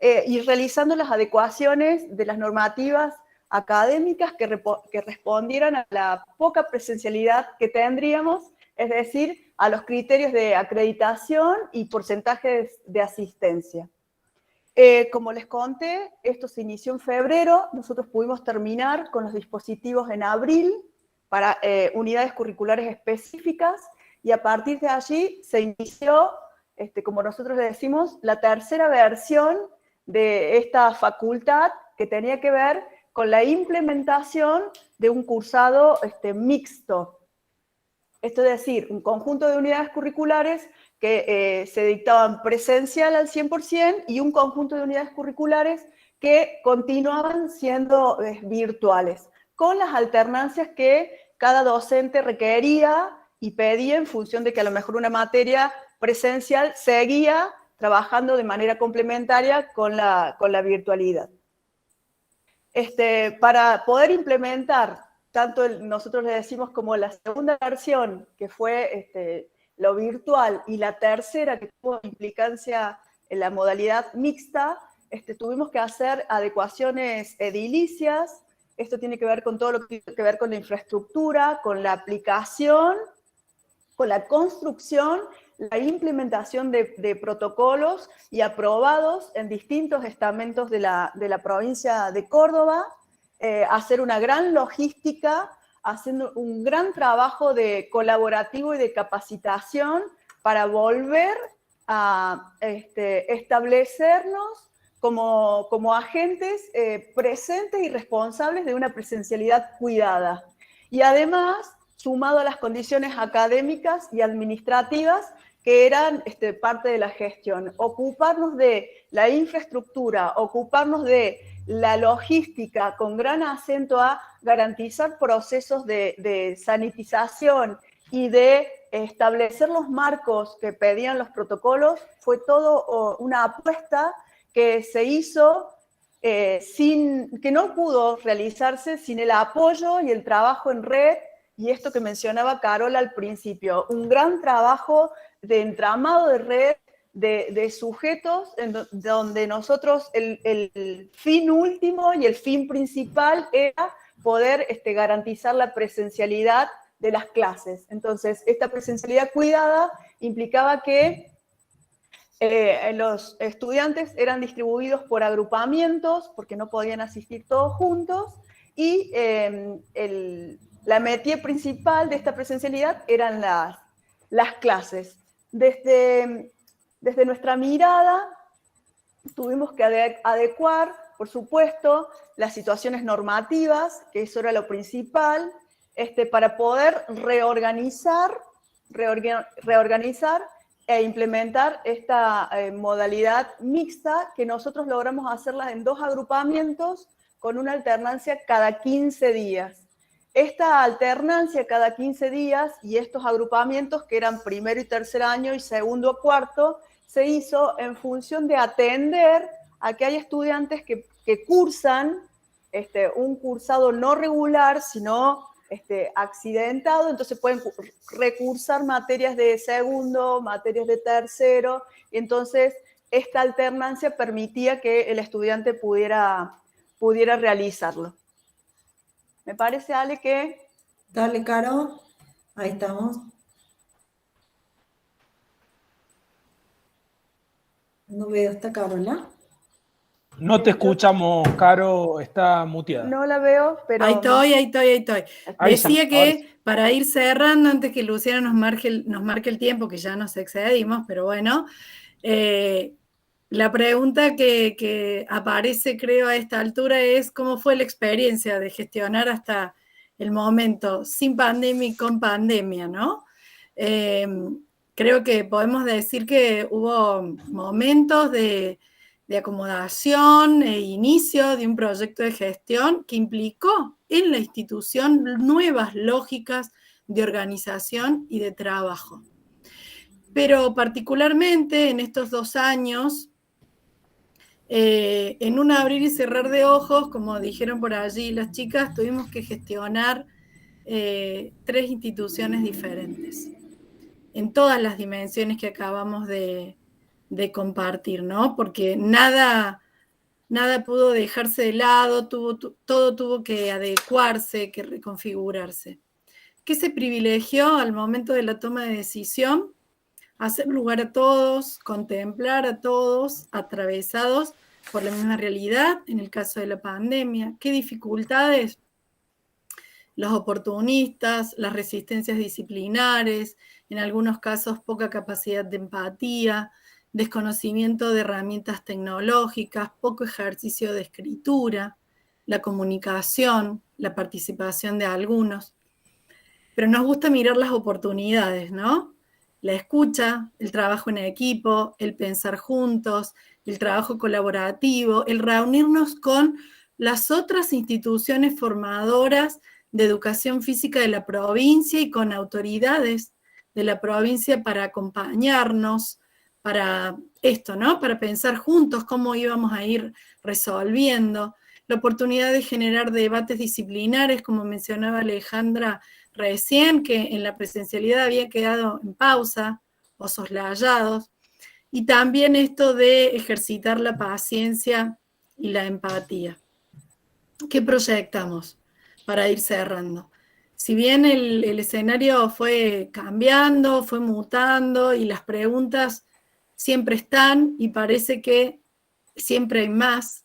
y realizando las adecuaciones de las normativas académicas que respondieran a la poca presencialidad que tendríamos, es decir, a los criterios de acreditación y porcentajes de asistencia. Como les conté, esto se inició en febrero, nosotros pudimos terminar con los dispositivos en abril para unidades curriculares específicas, y a partir de allí se inició, como nosotros le decimos, la tercera versión de esta facultad que tenía que ver con la implementación de un cursado mixto. Esto es decir, un conjunto de unidades curriculares que se dictaban presencial al 100% y un conjunto de unidades curriculares que continuaban siendo virtuales, con las alternancias que cada docente requería y pedía en función de que a lo mejor una materia presencial seguía trabajando de manera complementaria con la virtualidad. Para poder implementar, tanto nosotros le decimos como la segunda versión, que fue lo virtual, y la tercera, que tuvo implicancia en la modalidad mixta, tuvimos que hacer adecuaciones edilicias. Esto tiene que ver con todo lo que tiene que ver con la infraestructura, con la aplicación, con la construcción, la implementación de protocolos y aprobados en distintos estamentos de la provincia de Córdoba, hacer una gran logística, haciendo un gran trabajo de colaborativo y de capacitación para volver a establecernos como agentes presentes y responsables de una presencialidad cuidada. Y además, sumado a las condiciones académicas y administrativas que eran parte de la gestión. Ocuparnos de la infraestructura, ocuparnos de la logística con gran acento a garantizar procesos de sanitización y de establecer los marcos que pedían los protocolos, fue todo una apuesta que se hizo que no pudo realizarse sin el apoyo y el trabajo en red, y esto que mencionaba Carola al principio, un gran trabajo de entramado de red, de sujetos, donde nosotros el fin último y el fin principal era poder garantizar la presencialidad de las clases. Entonces, esta presencialidad cuidada implicaba que los estudiantes eran distribuidos por agrupamientos, porque no podían asistir todos juntos, y la métier principal de esta presencialidad eran las clases. Desde nuestra mirada, tuvimos que adecuar, por supuesto, las situaciones normativas, que eso era lo principal, para poder reorganizar e implementar esta modalidad mixta, que nosotros logramos hacerla en 2 agrupamientos con una alternancia cada 15 días. Esta alternancia cada 15 días y estos agrupamientos, que eran primero y tercer año y segundo a cuarto, se hizo en función de atender a que hay estudiantes que cursan un cursado no regular, sino accidentado, entonces pueden recursar materias de segundo, materias de tercero, y entonces esta alternancia permitía que el estudiante pudiera realizarlo. Me parece, Ale, que... Dale, Caro. Ahí estamos. No veo, ¿está Carola? No te escuchamos, Caro, está muteada. No la veo, pero... Ahí estoy. Ahí Decía está, que para ir cerrando, antes que Luciana nos marque el tiempo, que ya nos excedimos, pero bueno, la pregunta que aparece, creo, a esta altura es ¿cómo fue la experiencia de gestionar hasta el momento sin pandemia y con pandemia, ¿no? Creo que podemos decir que hubo momentos de acomodación e inicio de un proyecto de gestión que implicó en la institución nuevas lógicas de organización y de trabajo. Pero particularmente en estos 2 años, en un abrir y cerrar de ojos, como dijeron por allí las chicas, tuvimos que gestionar 3 instituciones diferentes, en todas las dimensiones que acabamos de compartir, ¿no? Porque nada pudo dejarse de lado, todo tuvo que adecuarse, que reconfigurarse. ¿Qué se privilegió al momento de la toma de decisión? Hacer lugar a todos, contemplar a todos atravesados por la misma realidad, en el caso de la pandemia. ¿Qué dificultades? Los oportunistas, las resistencias disciplinares, en algunos casos poca capacidad de empatía, desconocimiento de herramientas tecnológicas, poco ejercicio de escritura, la comunicación, la participación de algunos. Pero nos gusta mirar las oportunidades, ¿no? La escucha, el trabajo en equipo, el pensar juntos, el trabajo colaborativo, el reunirnos con las otras instituciones formadoras de educación física de la provincia y con autoridades de la provincia para acompañarnos, para esto, ¿no? Para pensar juntos cómo íbamos a ir resolviendo. La oportunidad de generar debates disciplinares, como mencionaba Alejandra recién, que en la presencialidad había quedado en pausa o soslayados. Y también esto de ejercitar la paciencia y la empatía. ¿Qué proyectamos para ir cerrando? Si bien el escenario fue cambiando, fue mutando y las preguntas siempre están y parece que siempre hay más,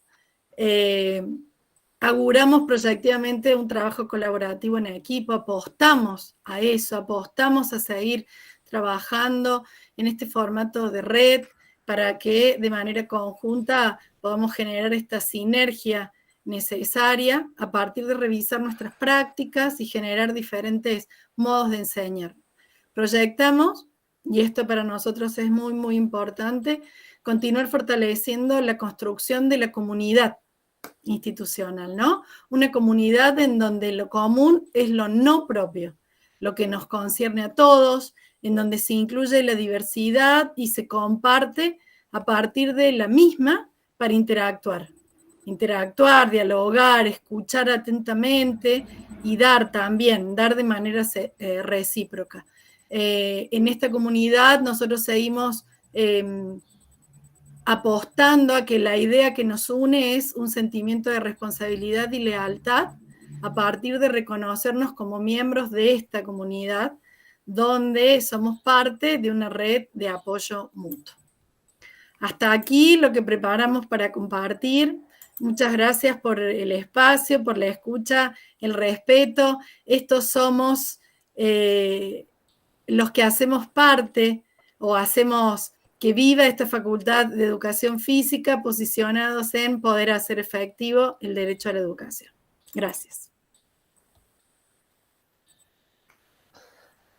auguramos proyectivamente un trabajo colaborativo en equipo, apostamos a eso, apostamos a seguir trabajando en este formato de red para que de manera conjunta podamos generar esta sinergia necesaria a partir de revisar nuestras prácticas y generar diferentes modos de enseñar. Proyectamos, y esto para nosotros es muy, muy importante, continuar fortaleciendo la construcción de la comunidad institucional, ¿no? Una comunidad en donde lo común es lo no propio, lo que nos concierne a todos, en donde se incluye la diversidad y se comparte a partir de la misma para interactuar, dialogar, escuchar atentamente y dar también, dar de manera recíproca. En esta comunidad nosotros seguimos apostando a que la idea que nos une es un sentimiento de responsabilidad y lealtad a partir de reconocernos como miembros de esta comunidad donde somos parte de una red de apoyo mutuo. Hasta aquí lo que preparamos para compartir. Muchas gracias por el espacio, por la escucha, el respeto. Estos somos los que hacemos parte o hacemos que viva esta Facultad de Educación Física posicionados en poder hacer efectivo el derecho a la educación. Gracias.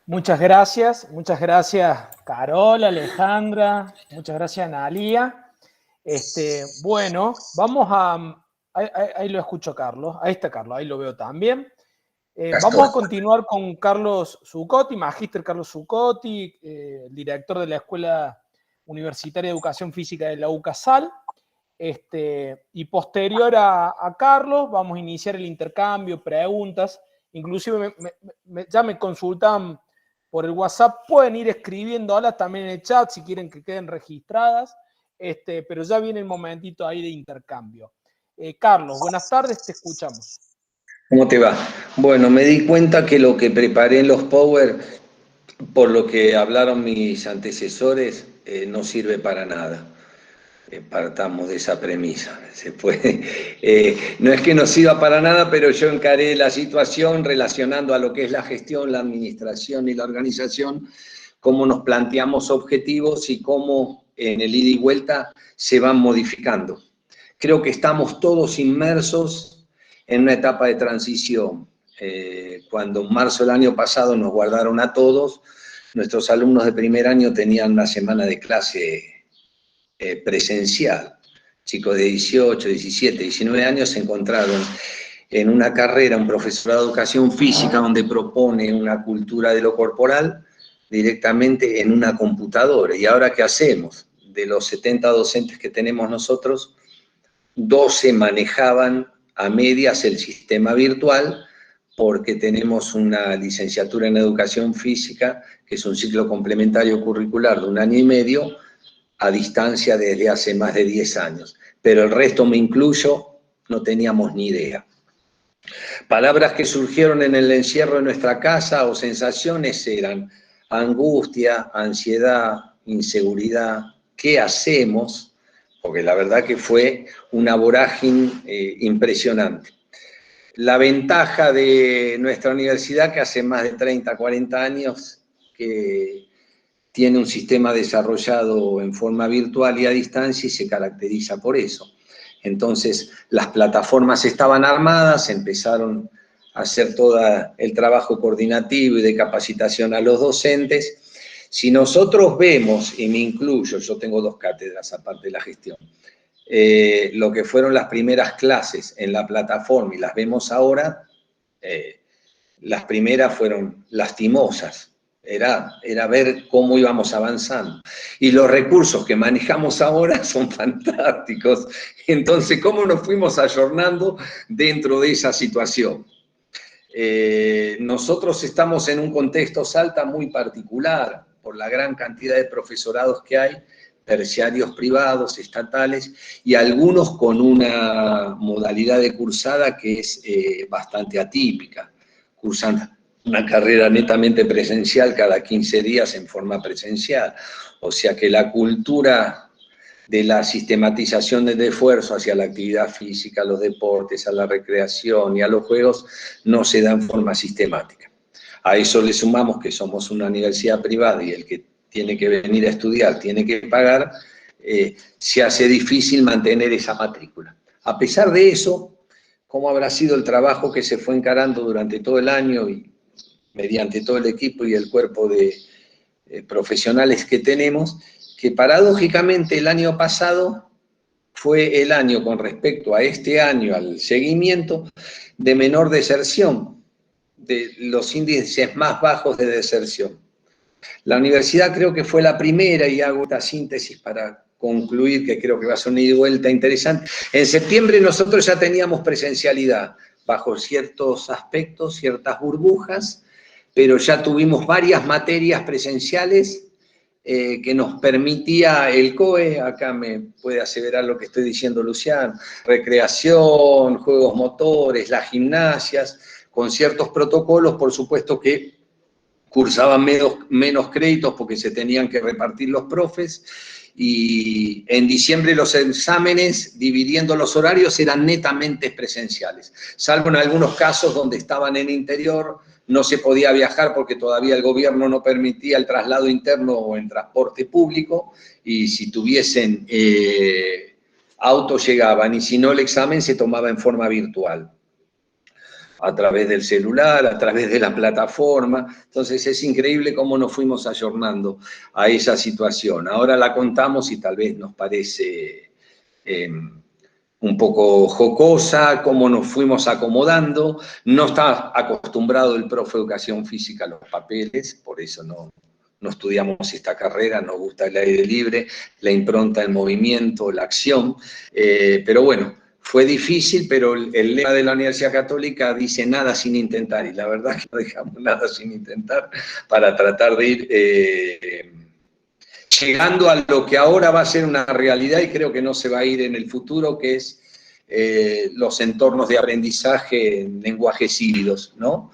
Muchas gracias Carol, Alejandra, muchas gracias Analía. Bueno, vamos a... Ahí lo escucho Carlos, ahí está Carlos, ahí lo veo también. Vamos a continuar con Carlos Zucotti, magíster Carlos Zucotti, director de la Escuela Universitaria de Educación Física de la UCASAL. Y posterior a Carlos vamos a iniciar el intercambio, preguntas. Inclusive ya me consultan por el WhatsApp, pueden ir escribiéndolas también en el chat si quieren que queden registradas, pero ya viene el momentito ahí de intercambio. Carlos, buenas tardes, te escuchamos. ¿Cómo te va? Bueno, me di cuenta que lo que preparé en los Power, por lo que hablaron mis antecesores, no sirve para nada. Partamos de esa premisa. Se puede, no es que no sirva para nada, pero yo encaré la situación relacionando a lo que es la gestión, la administración y la organización, cómo nos planteamos objetivos y cómo en el ida y vuelta se van modificando. Creo que estamos todos inmersos en una etapa de transición. Cuando en marzo del año pasado nos guardaron a todos, nuestros alumnos de primer año tenían una semana de clase presencial. Chicos de 18, 17, 19 años se encontraron en una carrera, un profesorado de educación física donde propone una cultura de lo corporal directamente en una computadora. ¿Y ahora qué hacemos? De los 70 docentes que tenemos nosotros, 12 manejaban a medias el sistema virtual porque tenemos una licenciatura en educación física, que es un ciclo complementario curricular de 1 año y medio, a distancia desde hace más de 10 años. Pero el resto, me incluyo, no teníamos ni idea. Palabras que surgieron en el encierro de nuestra casa o sensaciones eran angustia, ansiedad, inseguridad. ¿Qué hacemos? Porque la verdad que fue una vorágine impresionante. La ventaja de nuestra universidad, que hace más de 30, 40 años que tiene un sistema desarrollado en forma virtual y a distancia y se caracteriza por eso. Entonces, las plataformas estaban armadas, empezaron a hacer todo el trabajo coordinativo y de capacitación a los docentes. Si nosotros vemos, y me incluyo, yo tengo 2 cátedras aparte de la gestión, lo que fueron las primeras clases en la plataforma y las vemos ahora, las primeras fueron lastimosas. Era ver cómo íbamos avanzando. Y los recursos que manejamos ahora son fantásticos. Entonces, ¿cómo nos fuimos ayornando dentro de esa situación? Nosotros estamos en un contexto Salta muy particular, por la gran cantidad de profesorados que hay, terciarios privados, estatales, y algunos con una modalidad de cursada que es bastante atípica. Cursan una carrera netamente presencial cada 15 días en forma presencial. O sea que la cultura de la sistematización del esfuerzo hacia la actividad física, a los deportes, a la recreación y a los juegos no se da en forma sistemática. A eso le sumamos que somos una universidad privada y el que tiene que venir a estudiar tiene que pagar, se hace difícil mantener esa matrícula. A pesar de eso, ¿cómo habrá sido el trabajo que se fue encarando durante todo el año y mediante todo el equipo y el cuerpo de profesionales que tenemos, que paradójicamente el año pasado fue el año con respecto a este año, al seguimiento, de menor deserción, de los índices más bajos de deserción. La universidad creo que fue la primera, y hago esta síntesis para concluir, que creo que va a ser una ida y vuelta interesante. En septiembre nosotros ya teníamos presencialidad, bajo ciertos aspectos, ciertas burbujas, pero ya tuvimos varias materias presenciales que nos permitía el COE, acá me puede aseverar lo que estoy diciendo Luciano, recreación, juegos motores, las gimnasias, con ciertos protocolos, por supuesto que cursaban menos créditos porque se tenían que repartir los profes, y en diciembre los exámenes, dividiendo los horarios, eran netamente presenciales, salvo en algunos casos donde estaban en interior, no se podía viajar porque todavía el gobierno no permitía el traslado interno o en transporte público, y si tuviesen auto llegaban, y si no el examen se tomaba en forma virtual, a través del celular, a través de la plataforma. Entonces es increíble cómo nos fuimos ayornando a esa situación. Ahora la contamos y tal vez nos parece un poco jocosa, cómo nos fuimos acomodando. No está acostumbrado el profe de educación física a los papeles, por eso no estudiamos esta carrera, nos gusta el aire libre, la impronta, el movimiento, la acción, pero bueno, fue difícil, pero el lema de la Universidad Católica dice nada sin intentar, y la verdad es que no dejamos nada sin intentar para tratar de ir llegando a lo que ahora va a ser una realidad y creo que no se va a ir en el futuro, que es los entornos de aprendizaje en lenguajes híbridos, ¿no?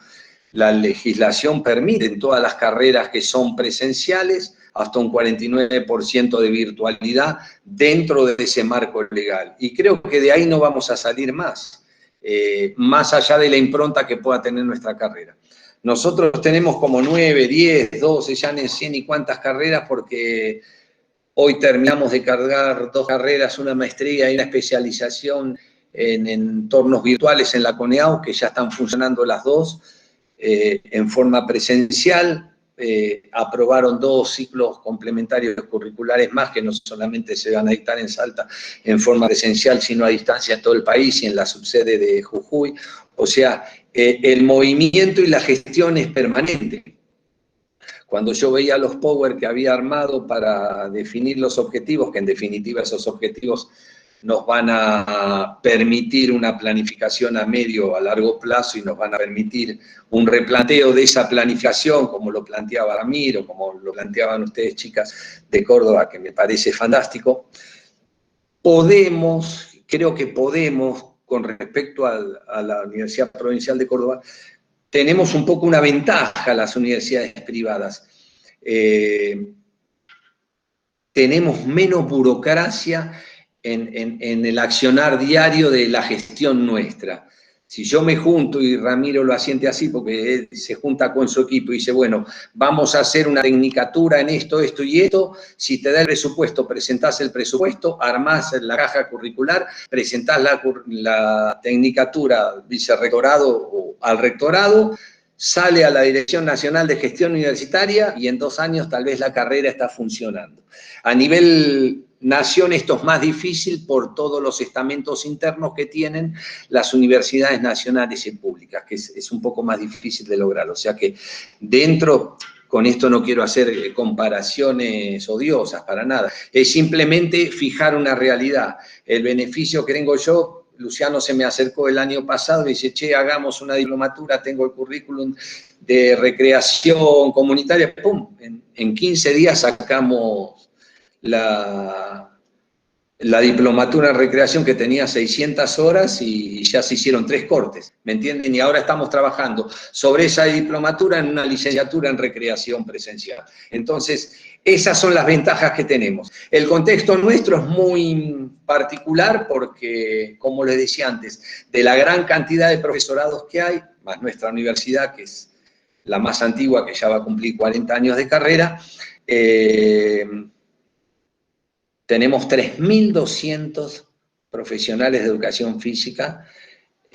La legislación permite en todas las carreras que son presenciales hasta un 49% de virtualidad dentro de ese marco legal. Y creo que de ahí no vamos a salir más allá de la impronta que pueda tener nuestra carrera. Nosotros tenemos como 9, 10, 12, ya no sé ni cuántas carreras, porque hoy terminamos de cargar 2 carreras, una maestría y una especialización en entornos virtuales en la CONEAU, que ya están funcionando las 2 en forma presencial. Aprobaron 2 ciclos complementarios curriculares más, que no solamente se van a dictar en Salta en forma presencial, sino a distancia en todo el país y en la subsede de Jujuy. O sea, el movimiento y la gestión es permanente. Cuando yo veía los power que había armado para definir los objetivos, que en definitiva esos objetivos nos van a permitir una planificación a medio o a largo plazo y nos van a permitir un replanteo de esa planificación, como lo planteaba Ramiro, como lo planteaban ustedes, chicas de Córdoba, que me parece fantástico. Creo que podemos, con respecto a la Universidad Provincial de Córdoba, tenemos un poco una ventaja las universidades privadas. Tenemos menos burocracia en el accionar diario de la gestión nuestra. Si yo me junto, y Ramiro lo asiente así, porque él se junta con su equipo y dice, bueno, vamos a hacer una tecnicatura en esto, esto y esto, si te da el presupuesto, presentás el presupuesto, armás la caja curricular, presentás la tecnicatura vicerrectorado o al rectorado, sale a la Dirección Nacional de Gestión Universitaria y en 2 años tal vez la carrera está funcionando. A nivel nación esto es más difícil por todos los estamentos internos que tienen las universidades nacionales y públicas, que es un poco más difícil de lograr. O sea que dentro, con esto no quiero hacer comparaciones odiosas para nada, es simplemente fijar una realidad. El beneficio que tengo yo, Luciano se me acercó el año pasado y dice, che, hagamos una diplomatura, tengo el currículum de recreación comunitaria, ¡pum! En 15 días sacamos la diplomatura en recreación que tenía 600 horas y ya se hicieron 3 cortes, ¿me entienden? Y ahora estamos trabajando sobre esa diplomatura en una licenciatura en recreación presencial. Entonces, esas son las ventajas que tenemos. El contexto nuestro es muy particular porque, como les decía antes, de la gran cantidad de profesorados que hay, más nuestra universidad, que es la más antigua, que ya va a cumplir 40 años de carrera, tenemos 3.200 profesionales de educación física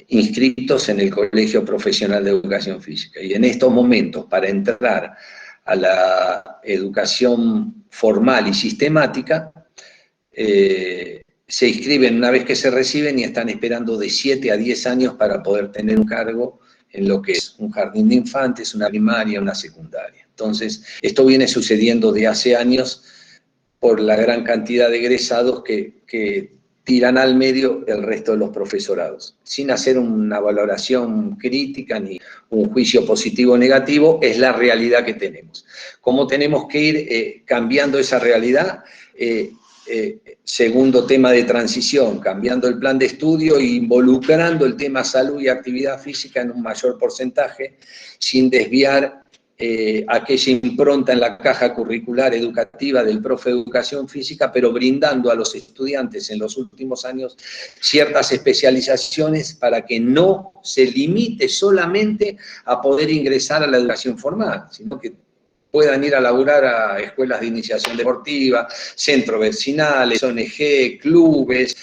inscritos en el Colegio Profesional de Educación Física. Y en estos momentos, para entrar a la educación formal y sistemática, se inscriben una vez que se reciben y están esperando de 7 a 10 años para poder tener un cargo en lo que es un jardín de infantes, una primaria, una secundaria. Entonces, esto viene sucediendo de hace años por la gran cantidad de egresados que tiran al medio el resto de los profesorados. Sin hacer una valoración crítica ni un juicio positivo o negativo, es la realidad que tenemos. ¿Cómo tenemos que ir cambiando esa realidad? Segundo tema de transición, cambiando el plan de estudio e involucrando el tema salud y actividad física en un mayor porcentaje, sin desviar aquella impronta en la caja curricular educativa del profe de educación física, pero brindando a los estudiantes en los últimos años ciertas especializaciones para que no se limite solamente a poder ingresar a la educación formal, sino que puedan ir a laburar a escuelas de iniciación deportiva, centros vecinales, ONG, clubes,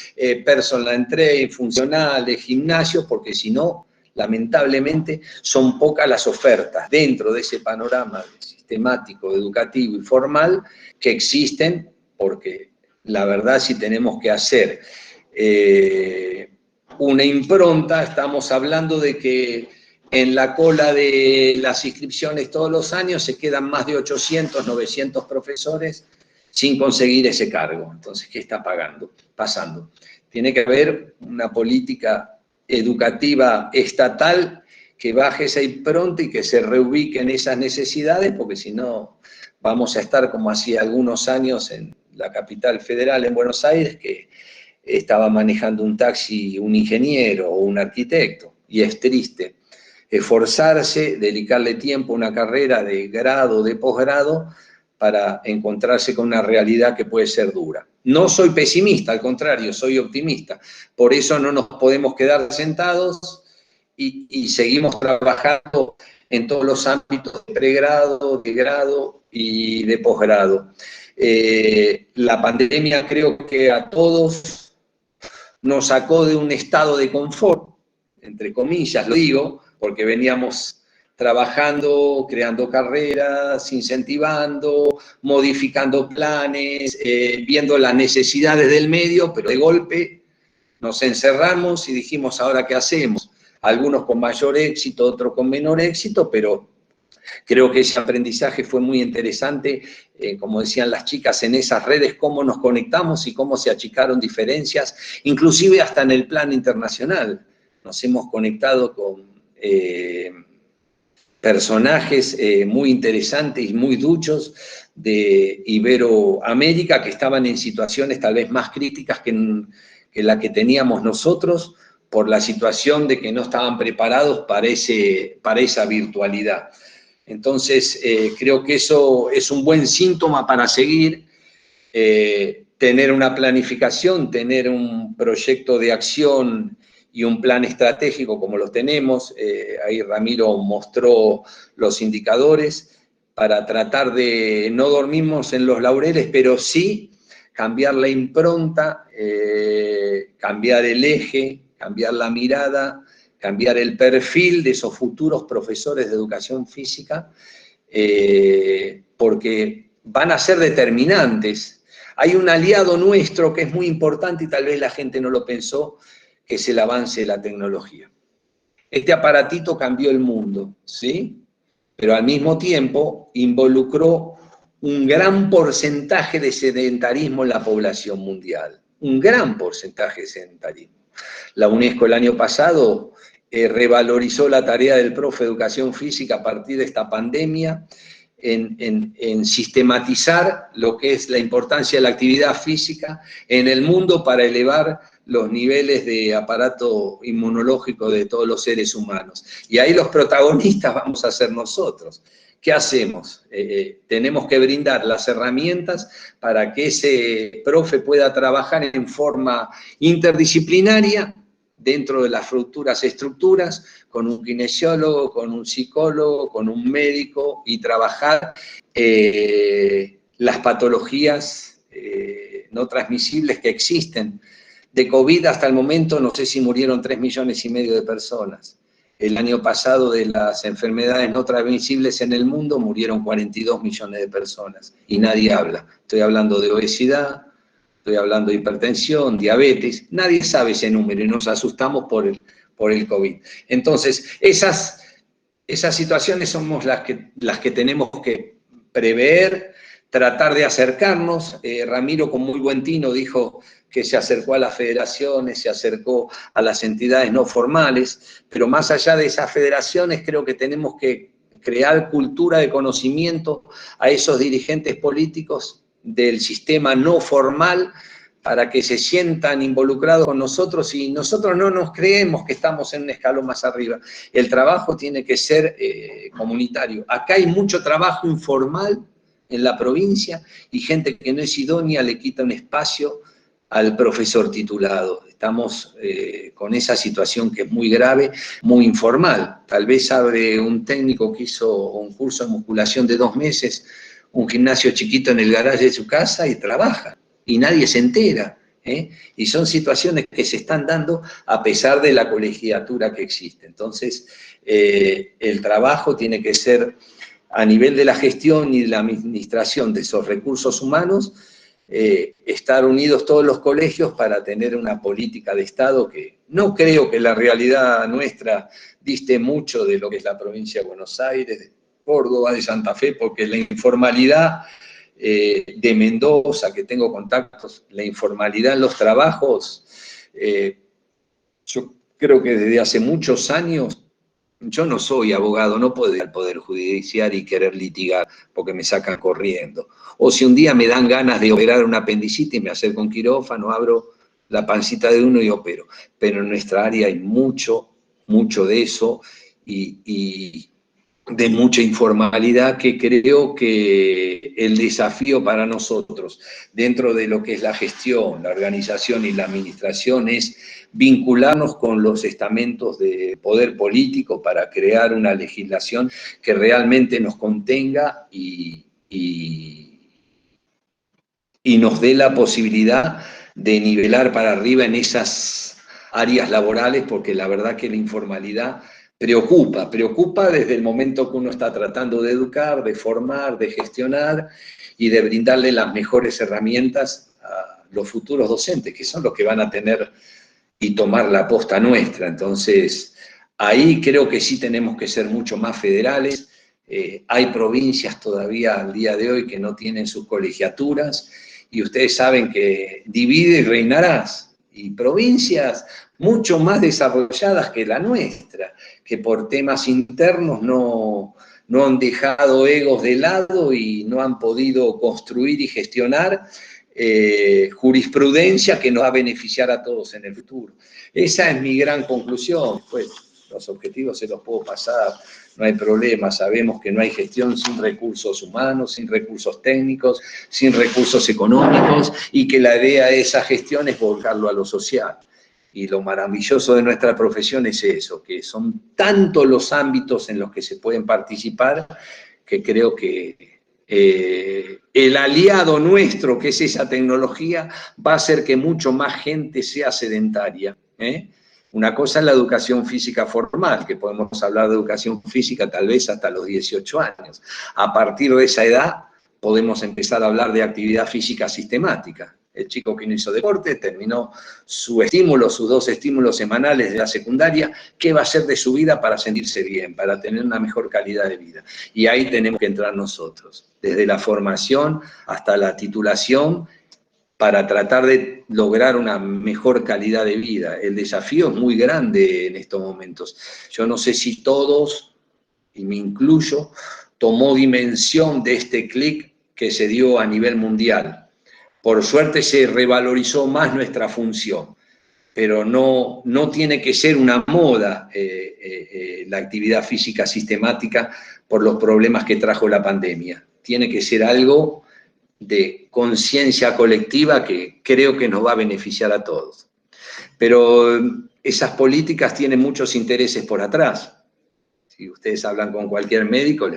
personal training, funcionales, gimnasios, porque si no, lamentablemente, son pocas las ofertas dentro de ese panorama sistemático, educativo y formal que existen, porque la verdad si tenemos que hacer una impronta, estamos hablando de que en la cola de las inscripciones todos los años se quedan más de 800, 900 profesores sin conseguir ese cargo. Entonces, ¿qué está pasando? Tiene que haber una política educativa estatal que baje esa impronta y que se reubiquen esas necesidades, porque si no vamos a estar como hacía algunos años en la capital federal, en Buenos Aires, que estaba manejando un taxi un ingeniero o un arquitecto, y es triste esforzarse, dedicarle tiempo a una carrera de grado, de posgrado, para encontrarse con una realidad que puede ser dura. No soy pesimista, al contrario, soy optimista. Por eso no nos podemos quedar sentados y seguimos trabajando en todos los ámbitos de pregrado, de grado y de posgrado. La pandemia creo que a todos nos sacó de un estado de confort, entre comillas lo digo, porque veníamos trabajando, creando carreras, incentivando, modificando planes, viendo las necesidades del medio, pero de golpe nos encerramos y dijimos, ¿ahora qué hacemos? Algunos con mayor éxito, otros con menor éxito, pero creo que ese aprendizaje fue muy interesante, como decían las chicas, en esas redes, cómo nos conectamos y cómo se achicaron diferencias, inclusive hasta en el plano internacional. Nos hemos conectado con personajes muy interesantes y muy duchos de Iberoamérica que estaban en situaciones tal vez más críticas que la que teníamos nosotros por la situación de que no estaban preparados para esa virtualidad. Entonces, creo que eso es un buen síntoma para seguir, tener una planificación, tener un proyecto de acción y un plan estratégico como lo tenemos. Ahí Ramiro mostró los indicadores para tratar de no dormirnos en los laureles, pero sí cambiar la impronta, cambiar el eje, cambiar la mirada, cambiar el perfil de esos futuros profesores de educación física, porque van a ser determinantes. Hay un aliado nuestro que es muy importante y tal vez la gente no lo pensó, que es el avance de la tecnología. Este aparatito cambió el mundo, ¿sí? Pero al mismo tiempo involucró un gran porcentaje de sedentarismo en la población mundial. Un gran porcentaje de sedentarismo. La UNESCO el año pasado revalorizó la tarea del profe de educación física a partir de esta pandemia en sistematizar lo que es la importancia de la actividad física en el mundo para elevar los niveles de aparato inmunológico de todos los seres humanos. Y ahí los protagonistas vamos a ser nosotros. ¿Qué hacemos? Tenemos que brindar las herramientas para que ese profe pueda trabajar en forma interdisciplinaria dentro de las futuras estructuras, con un kinesiólogo, con un psicólogo, con un médico, y trabajar las patologías no transmisibles que existen. De COVID hasta el momento no sé si murieron 3,5 millones de personas. El año pasado de las enfermedades no transmisibles en el mundo murieron 42 millones de personas y nadie habla. Estoy hablando de obesidad, estoy hablando de hipertensión, diabetes, nadie sabe ese número y nos asustamos por el COVID. Entonces, esas situaciones somos las que tenemos que prever, tratar de acercarnos. Ramiro, con muy buen tino, dijo que se acercó a las federaciones, se acercó a las entidades no formales, pero más allá de esas federaciones creo que tenemos que crear cultura de conocimiento a esos dirigentes políticos del sistema no formal para que se sientan involucrados con nosotros y nosotros no nos creemos que estamos en un escalón más arriba. El trabajo tiene que ser comunitario. Acá hay mucho trabajo informal en la provincia y gente que no es idónea le quita un espacio al profesor titulado. Estamos con esa situación que es muy grave, muy informal. Tal vez abre un técnico que hizo un curso de musculación de 2 meses, un gimnasio chiquito en el garaje de su casa y trabaja, y nadie se entera. Y son situaciones que se están dando a pesar de la colegiatura que existe. Entonces, el trabajo tiene que ser a nivel de la gestión y de la administración de esos recursos humanos, estar unidos todos los colegios para tener una política de Estado que no creo que la realidad nuestra diste mucho de lo que es la provincia de Buenos Aires, de Córdoba, de Santa Fe, porque la informalidad de Mendoza, que tengo contactos, la informalidad en los trabajos, yo creo que desde hace muchos años, yo no soy abogado, no puedo ir al Poder Judicial y querer litigar porque me sacan corriendo. O si un día me dan ganas de operar una apendicitis, me acerco a un quirófano, abro la pancita de uno y opero. Pero en nuestra área hay mucho de eso y de mucha informalidad, que creo que el desafío para nosotros, dentro de lo que es la gestión, la organización y la administración, es vincularnos con los estamentos de poder político para crear una legislación que realmente nos contenga y nos dé la posibilidad de nivelar para arriba en esas áreas laborales, porque la verdad que la informalidad preocupa desde el momento que uno está tratando de educar, de formar, de gestionar y de brindarle las mejores herramientas a los futuros docentes, que son los que van a tener y tomar la posta nuestra. Entonces, ahí creo que sí tenemos que ser mucho más federales. Hay provincias todavía al día de hoy que no tienen sus colegiaturas, y ustedes saben que divide y reinarás. Y provincias mucho más desarrolladas que la nuestra, que por temas internos no han dejado egos de lado y no han podido construir y gestionar jurisprudencia que nos va a beneficiar a todos en el futuro. Esa es mi gran conclusión. Pues los objetivos se los puedo pasar, no hay problema. Sabemos que no hay gestión sin recursos humanos, sin recursos técnicos, sin recursos económicos, y que la idea de esa gestión es volcarlo a lo social. Y lo maravilloso de nuestra profesión es eso, que son tantos los ámbitos en los que se pueden participar, que creo que el aliado nuestro, que es esa tecnología, va a hacer que mucho más gente sea sedentaria. Una cosa es la educación física formal, que podemos hablar de educación física tal vez hasta los 18 años. A partir de esa edad podemos empezar a hablar de actividad física sistemática. El chico que no hizo deporte terminó su estímulo, sus 2 estímulos semanales de la secundaria. ¿Qué va a hacer de su vida para sentirse bien, para tener una mejor calidad de vida? Y ahí tenemos que entrar nosotros, desde la formación hasta la titulación, para tratar de lograr una mejor calidad de vida. El desafío es muy grande en estos momentos. Yo no sé si todos, y me incluyo, tomó dimensión de este clic que se dio a nivel mundial. Por suerte se revalorizó más nuestra función, pero no tiene que ser una moda la actividad física sistemática por los problemas que trajo la pandemia. Tiene que ser algo de conciencia colectiva que creo que nos va a beneficiar a todos. Pero esas políticas tienen muchos intereses por atrás. Si ustedes hablan con cualquier médico,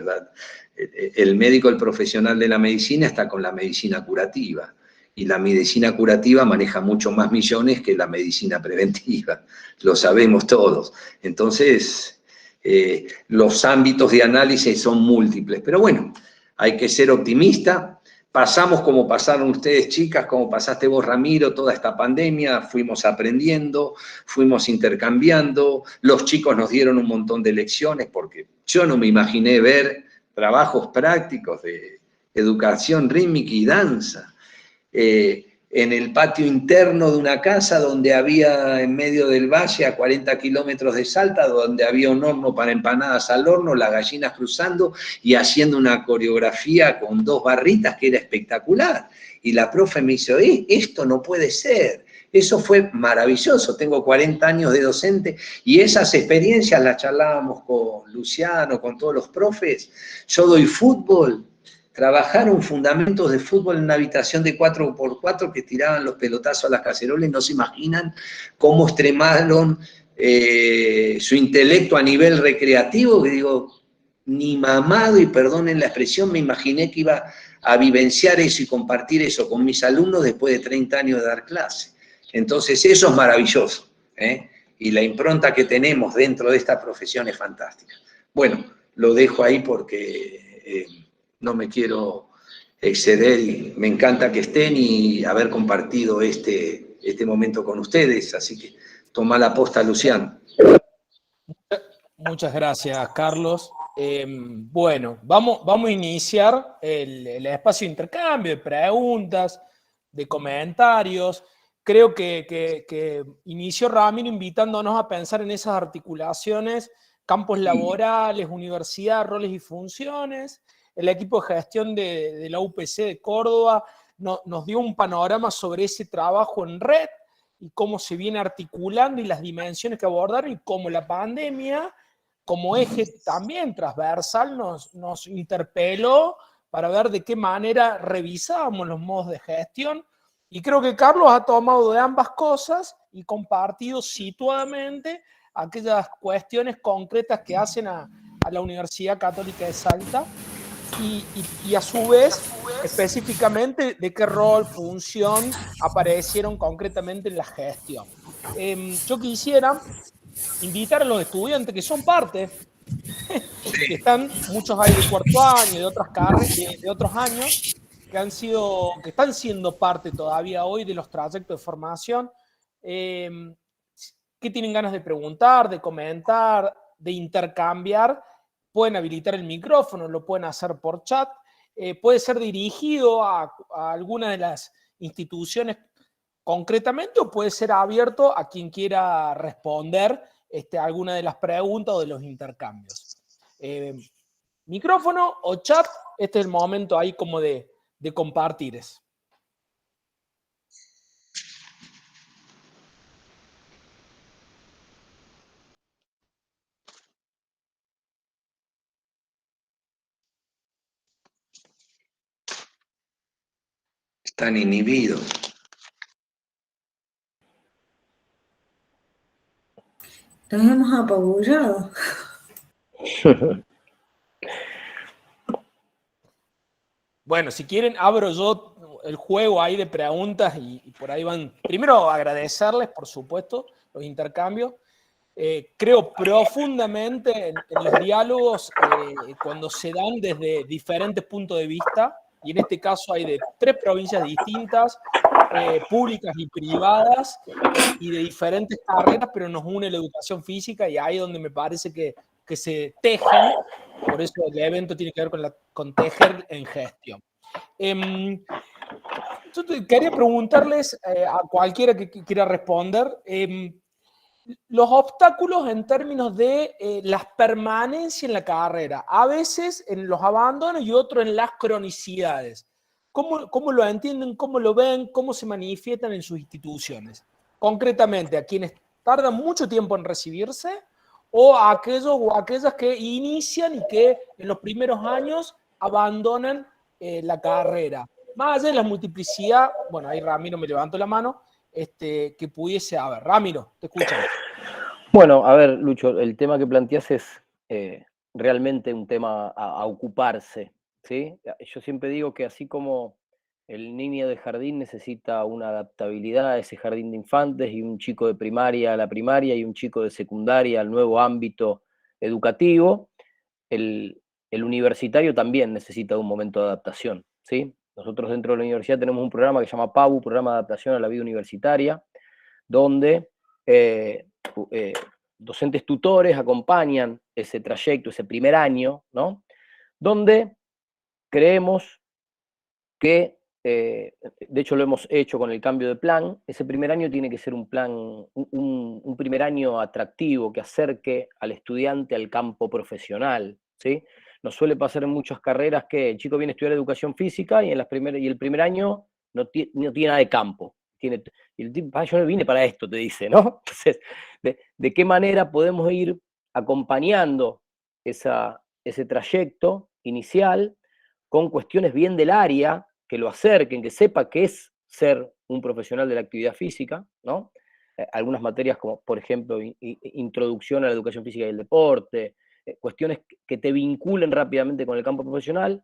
el médico, el profesional de la medicina, está con la medicina curativa. Y la medicina curativa maneja mucho más millones que la medicina preventiva. Lo sabemos todos. Entonces, los ámbitos de análisis son múltiples. Pero bueno, hay que ser optimista. Pasamos como pasaron ustedes, chicas, como pasaste vos, Ramiro, toda esta pandemia, fuimos aprendiendo, fuimos intercambiando, los chicos nos dieron un montón de lecciones, porque yo no me imaginé ver trabajos prácticos de educación rítmica y danza, en el patio interno de una casa donde había, en medio del valle, a 40 kilómetros de Salta, donde había un horno para empanadas al horno, las gallinas cruzando y haciendo una coreografía con 2 barritas que era espectacular. Y la profe me dice, esto no puede ser. Eso fue maravilloso. Tengo 40 años de docente y esas experiencias las charlábamos con Luciano, con todos los profes. Yo doy fútbol. Trabajaron fundamentos de fútbol en una habitación de 4x4 que tiraban los pelotazos a las cacerolas, no se imaginan cómo extremaron su intelecto a nivel recreativo, que digo, ni mamado, y perdonen la expresión, me imaginé que iba a vivenciar eso y compartir eso con mis alumnos después de 30 años de dar clase. Entonces eso es maravilloso, y la impronta que tenemos dentro de esta profesión es fantástica. Bueno, lo dejo ahí porque no me quiero exceder y me encanta que estén y haber compartido este momento con ustedes, así que toma la posta, Luciano. Muchas gracias, Carlos. Bueno, vamos a iniciar el espacio de intercambio, de preguntas, de comentarios. Creo que inició Ramiro invitándonos a pensar en esas articulaciones, campos laborales, universidad, roles y funciones. El equipo de gestión de la UPC de Córdoba nos dio un panorama sobre ese trabajo en red y cómo se viene articulando y las dimensiones que abordaron y cómo la pandemia, como eje también transversal, nos interpeló para ver de qué manera revisábamos los modos de gestión. Y creo que Carlos ha tomado de ambas cosas y compartido situadamente aquellas cuestiones concretas que hacen a la Universidad Católica de Salta y a su vez, específicamente, de qué rol, función aparecieron concretamente en la gestión. Yo quisiera invitar a los estudiantes que son parte, que están, muchos hay de cuarto año, de otras de otros años, que están siendo parte todavía hoy de los trayectos de formación, que tienen ganas de preguntar, de comentar, de intercambiar. Pueden habilitar el micrófono, lo pueden hacer por chat, puede ser dirigido a alguna de las instituciones concretamente o puede ser abierto a quien quiera responder alguna de las preguntas o de los intercambios. Micrófono o chat, este es el momento ahí como de compartir eso. Están inhibidos. Nos hemos apabullado. Bueno, si quieren, abro yo el juego ahí de preguntas y por ahí van. Primero, agradecerles, por supuesto, los intercambios. Creo profundamente en los diálogos cuando se dan desde diferentes puntos de vista, y en este caso hay de 3 provincias distintas, públicas y privadas, y de diferentes carreras, pero nos une la educación física y ahí es donde me parece que se tejen, por eso el evento tiene que ver con tejer en gestión. Yo quería preguntarles a cualquiera que quiera responder, los obstáculos en términos de las permanencias en la carrera, a veces en los abandonos y otros en las cronicidades. ¿Cómo lo entienden? ¿Cómo lo ven? ¿Cómo se manifiestan en sus instituciones? Concretamente, a quienes tardan mucho tiempo en recibirse o a aquellos o aquellas que inician y que en los primeros años abandonan la carrera. Más allá de la multiplicidad, bueno, ahí Ramiro me levantó la mano, que pudiese haber. Ramiro, te escuchamos. Bueno, a ver, Lucho, el tema que planteas es realmente un tema a ocuparse, ¿sí? Yo siempre digo que así como el niño de jardín necesita una adaptabilidad a ese jardín de infantes, y un chico de primaria a la primaria, y un chico de secundaria al nuevo ámbito educativo, el universitario también necesita un momento de adaptación, ¿sí? Nosotros dentro de la universidad tenemos un programa que se llama PAU, Programa de Adaptación a la Vida Universitaria, donde docentes tutores acompañan ese trayecto, ese primer año, ¿no? Donde creemos que, de hecho lo hemos hecho con el cambio de plan, ese primer año tiene que ser un plan, un primer año atractivo, que acerque al estudiante al campo profesional, ¿sí? Nos suele pasar en muchas carreras que el chico viene a estudiar educación física y el primer año no tiene nada de campo. Y el tipo, yo no vine para esto, te dice, ¿no? Entonces, ¿de qué manera podemos ir acompañando ese trayecto inicial con cuestiones bien del área, que lo acerquen, que sepa qué es ser un profesional de la actividad física, ¿no? Algunas materias como, por ejemplo, introducción a la educación física y el deporte, cuestiones que te vinculen rápidamente con el campo profesional,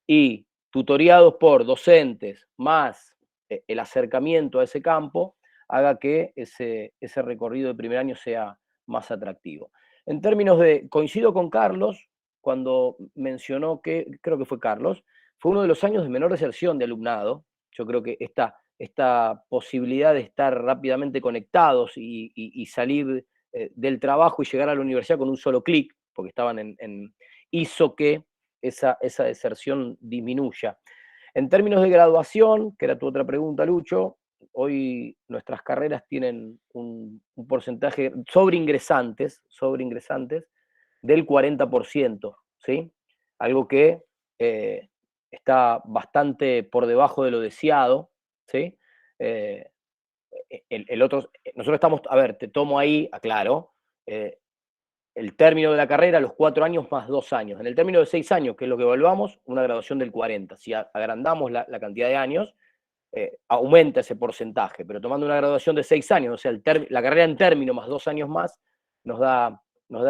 y tutoriados por docentes, más el acercamiento a ese campo, haga que ese recorrido de primer año sea más atractivo. En términos de, coincido con Carlos, cuando mencionó que, creo que fue Carlos, fue uno de los años de menor deserción de alumnado. Yo creo que esta posibilidad de estar rápidamente conectados y salir del trabajo y llegar a la universidad con un solo clic, porque estaban hizo que esa deserción disminuya. En términos de graduación, que era tu otra pregunta, Lucho, hoy nuestras carreras tienen un porcentaje sobre ingresantes del 40%, ¿sí? Algo que está bastante por debajo de lo deseado, ¿sí? Nosotros estamos, a ver, te tomo ahí, aclaro, el término de la carrera, los 4 años más 2 años. En el término de 6 años, que es lo que evaluamos, una graduación del 40%. Si agrandamos la cantidad de años, aumenta ese porcentaje, pero tomando una graduación de 6 años, o sea, la carrera en término más 2 años más, nos da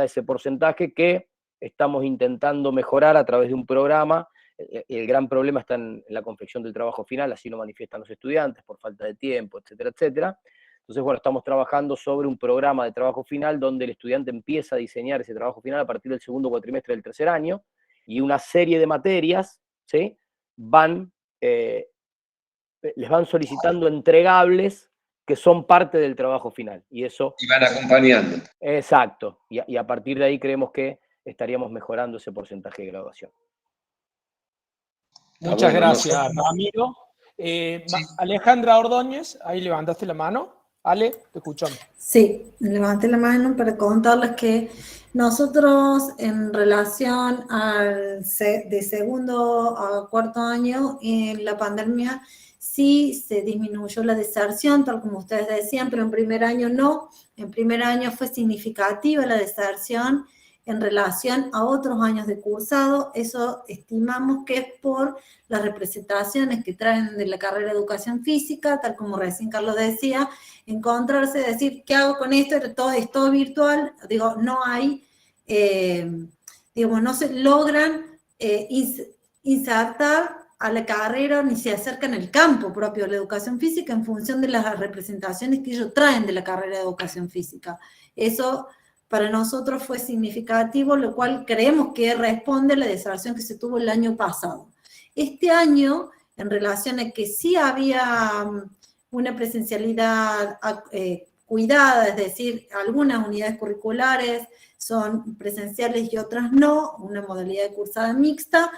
ese porcentaje que estamos intentando mejorar a través de un programa. El gran problema está en la confección del trabajo final, así lo manifiestan los estudiantes, por falta de tiempo, etcétera, etcétera. Entonces, bueno, estamos trabajando sobre un programa de trabajo final donde el estudiante empieza a diseñar ese trabajo final a partir del segundo cuatrimestre del tercer año, y una serie de materias, ¿sí? Les van solicitando entregables que son parte del trabajo final. Y van acompañando. Exacto. Y a partir de ahí creemos que estaríamos mejorando ese porcentaje de graduación. Muchas gracias, Ramiro. Alejandra Ordóñez, ahí levantaste la mano. Ale, te escuchamos. Sí, levanté la mano para contarles que nosotros en relación de segundo a cuarto año, en la pandemia sí se disminuyó la deserción, tal como ustedes decían, pero en primer año no. En primer año fue significativa la deserción. en relación a otros años de cursado. Eso estimamos que es por las representaciones que traen de la carrera de educación física, tal como recién Carlos decía, encontrarse, decir, ¿qué hago con esto? Es todo virtual, digo, no hay, digamos, no se logran insertar a la carrera ni se acercan al campo propio de la educación física en función de las representaciones que ellos traen de la carrera de educación física. Eso para nosotros fue significativo, lo cual creemos que responde a la deserción que se tuvo el año pasado. Este año, en relación a que sí había una presencialidad cuidada, es decir, algunas unidades curriculares son presenciales y otras no, una modalidad de cursada mixta,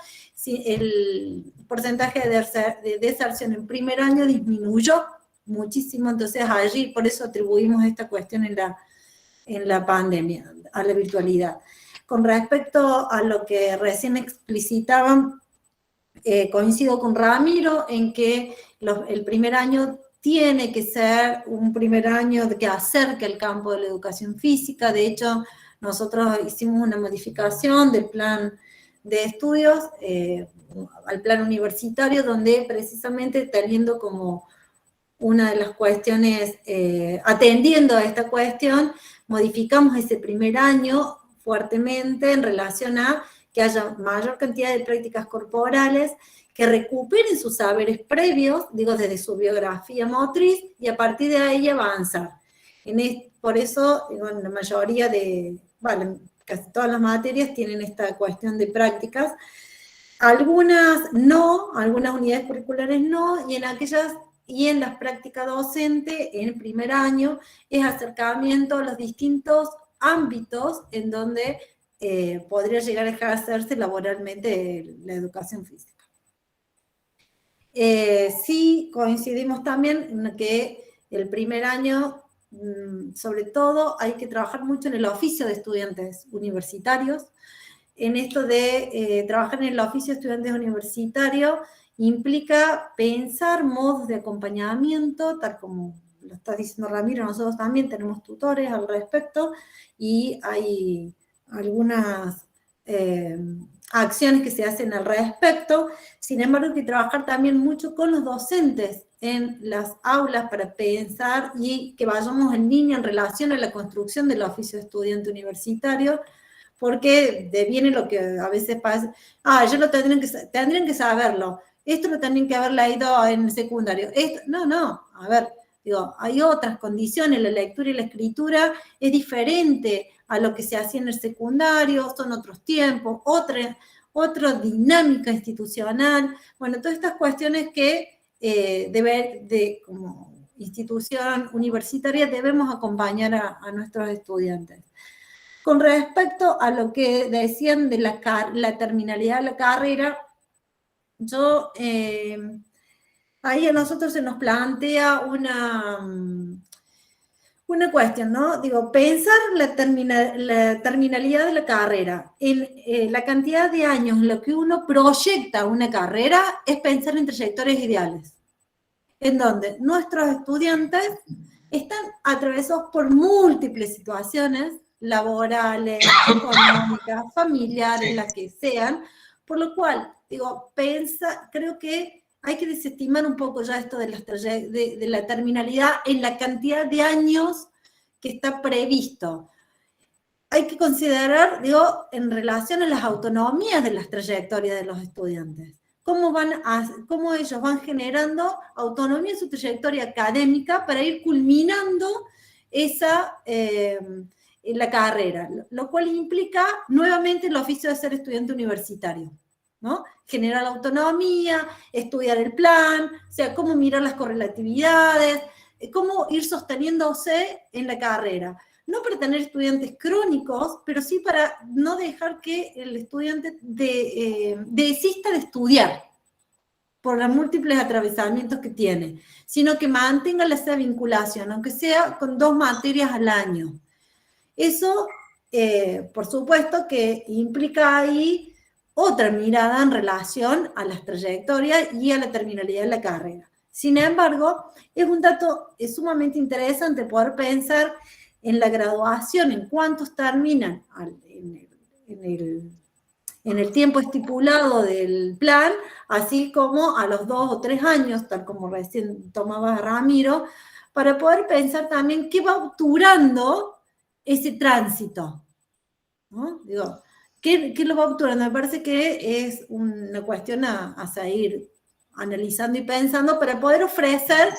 el porcentaje de deserción en primer año disminuyó muchísimo, entonces allí por eso atribuimos esta cuestión en la pandemia, a la virtualidad. Con respecto a lo que recién explicitaban, coincido con Ramiro en que el primer año tiene que ser un primer año que acerque el campo de la educación física. De hecho, nosotros hicimos una modificación del plan de estudios al plan universitario, donde precisamente teniendo como una de las cuestiones, atendiendo a esta cuestión, modificamos ese primer año fuertemente en relación a que haya mayor cantidad de prácticas corporales, que recuperen sus saberes previos, digo, desde su biografía motriz, y a partir de ahí avanzar. Por eso, digo, en la mayoría casi todas las materias tienen esta cuestión de prácticas. Algunas no, algunas unidades curriculares no, y en las prácticas docentes, en el primer año, es acercamiento a los distintos ámbitos en donde podría llegar a ejercerse laboralmente la educación física. Sí coincidimos también en que el primer año, sobre todo, hay que trabajar mucho en el oficio de estudiantes universitarios. En esto de trabajar en el oficio de estudiantes universitarios implica pensar modos de acompañamiento, tal como lo está diciendo Ramiro, nosotros también tenemos tutores al respecto, y hay algunas acciones que se hacen al respecto. Sin embargo, hay que trabajar también mucho con los docentes en las aulas para pensar y que vayamos en línea en relación a la construcción del oficio de estudiante universitario, porque deviene lo que a veces pasa, ya lo tendrían que saberlo, esto lo tendrían que haber leído en secundario, no, a ver, digo, hay otras condiciones, la lectura y la escritura es diferente a lo que se hacía en el secundario, son otros tiempos, otra dinámica institucional, bueno, todas estas cuestiones que como institución universitaria debemos acompañar a nuestros estudiantes. Con respecto a lo que decían de la terminalidad de la carrera, ahí a nosotros se nos plantea una cuestión, ¿no? Digo, pensar la terminalidad de la carrera, en la cantidad de años en lo que uno proyecta una carrera, es pensar en trayectorias ideales, en donde nuestros estudiantes están atravesados por múltiples situaciones laborales, económicas, familiares, las que sean, por lo cual, digo, creo que hay que desestimar un poco ya esto de la terminalidad en la cantidad de años que está previsto. Hay que considerar, digo, en relación a las autonomías de las trayectorias de los estudiantes. Cómo ellos van generando autonomía en su trayectoria académica para ir culminando la carrera, lo cual implica nuevamente el oficio de ser estudiante universitario, ¿no? Generar autonomía, estudiar el plan, o sea, cómo mirar las correlatividades, cómo ir sosteniéndose en la carrera. No para tener estudiantes crónicos, pero sí para no dejar que el estudiante desista de estudiar por los múltiples atravesamientos que tiene, sino que mantenga esa vinculación, aunque sea con 2 materias al año. Eso, por supuesto, que implica ahí otra mirada en relación a las trayectorias y a la terminalidad de la carrera. Sin embargo, es un dato sumamente interesante poder pensar en la graduación, en cuántos terminan en el tiempo estipulado del plan, así como a los 2 o 3 años, tal como recién tomaba Ramiro, para poder pensar también qué va obturando ese tránsito, ¿no? Digo, ¿qué lo va obturando? Me parece que es una cuestión a seguir analizando y pensando para poder ofrecer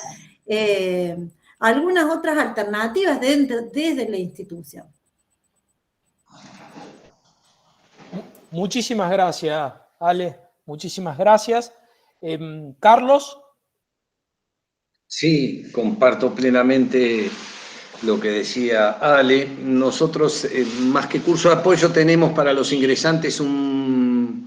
algunas otras alternativas desde la institución. Muchísimas gracias, Ale. Muchísimas gracias. Carlos. Sí, comparto plenamente lo que decía Ale. Nosotros, más que curso de apoyo, tenemos para los ingresantes un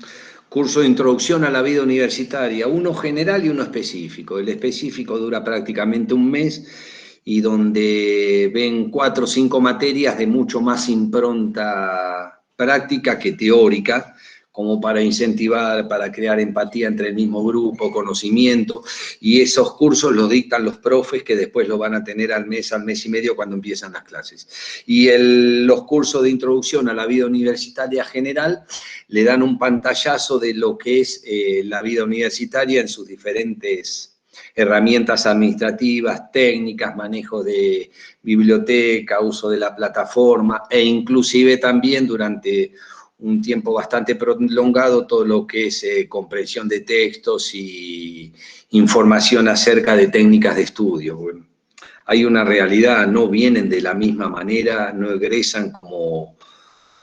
curso de introducción a la vida universitaria, uno general y uno específico. El específico dura prácticamente un mes y donde ven 4 o 5 materias de mucho más impronta práctica que teórica, como para incentivar, para crear empatía entre el mismo grupo, conocimiento, y esos cursos los dictan los profes que después lo van a tener al mes y medio cuando empiezan las clases. Y los cursos de introducción a la vida universitaria general le dan un pantallazo de lo que es la vida universitaria en sus diferentes herramientas administrativas, técnicas, manejo de biblioteca, uso de la plataforma e inclusive también durante un tiempo bastante prolongado todo lo que es comprensión de textos y información acerca de técnicas de estudio. Bueno, hay una realidad, no vienen de la misma manera, no egresan como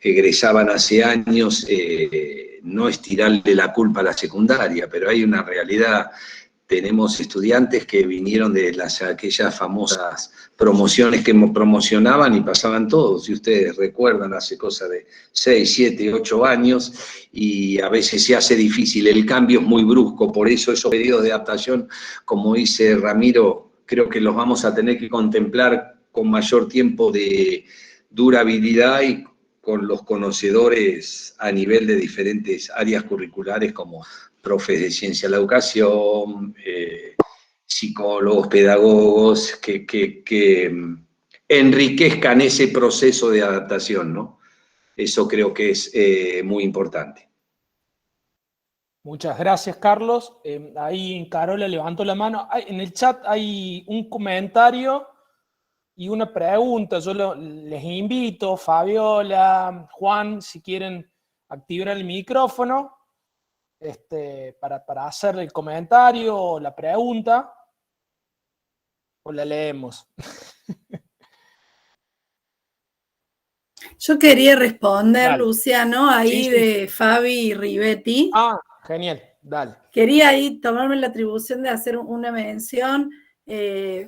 egresaban hace años, no es tirarle la culpa a la secundaria, pero hay una realidad. Tenemos estudiantes que vinieron de aquellas famosas promociones que promocionaban y pasaban todos, si ustedes recuerdan, hace cosa de 6, 7, 8 años, y a veces se hace difícil, el cambio es muy brusco, por eso esos periodos de adaptación, como dice Ramiro, creo que los vamos a tener que contemplar con mayor tiempo de durabilidad y con los conocedores a nivel de diferentes áreas curriculares como profes de ciencia de la educación, psicólogos, pedagogos, que enriquezcan ese proceso de adaptación, ¿no? Eso creo que es muy importante. Muchas gracias, Carlos. Ahí Carola levantó la mano. En el chat hay un comentario y una pregunta. Yo les invito, Fabiola, Juan, si quieren activar el micrófono para hacer el comentario o la pregunta, o la leemos. Yo quería responder, Dale. Luciano, ahí Sí. de Fabi Rivetti. Ah, genial, dale. Quería ahí tomarme la atribución de hacer una mención.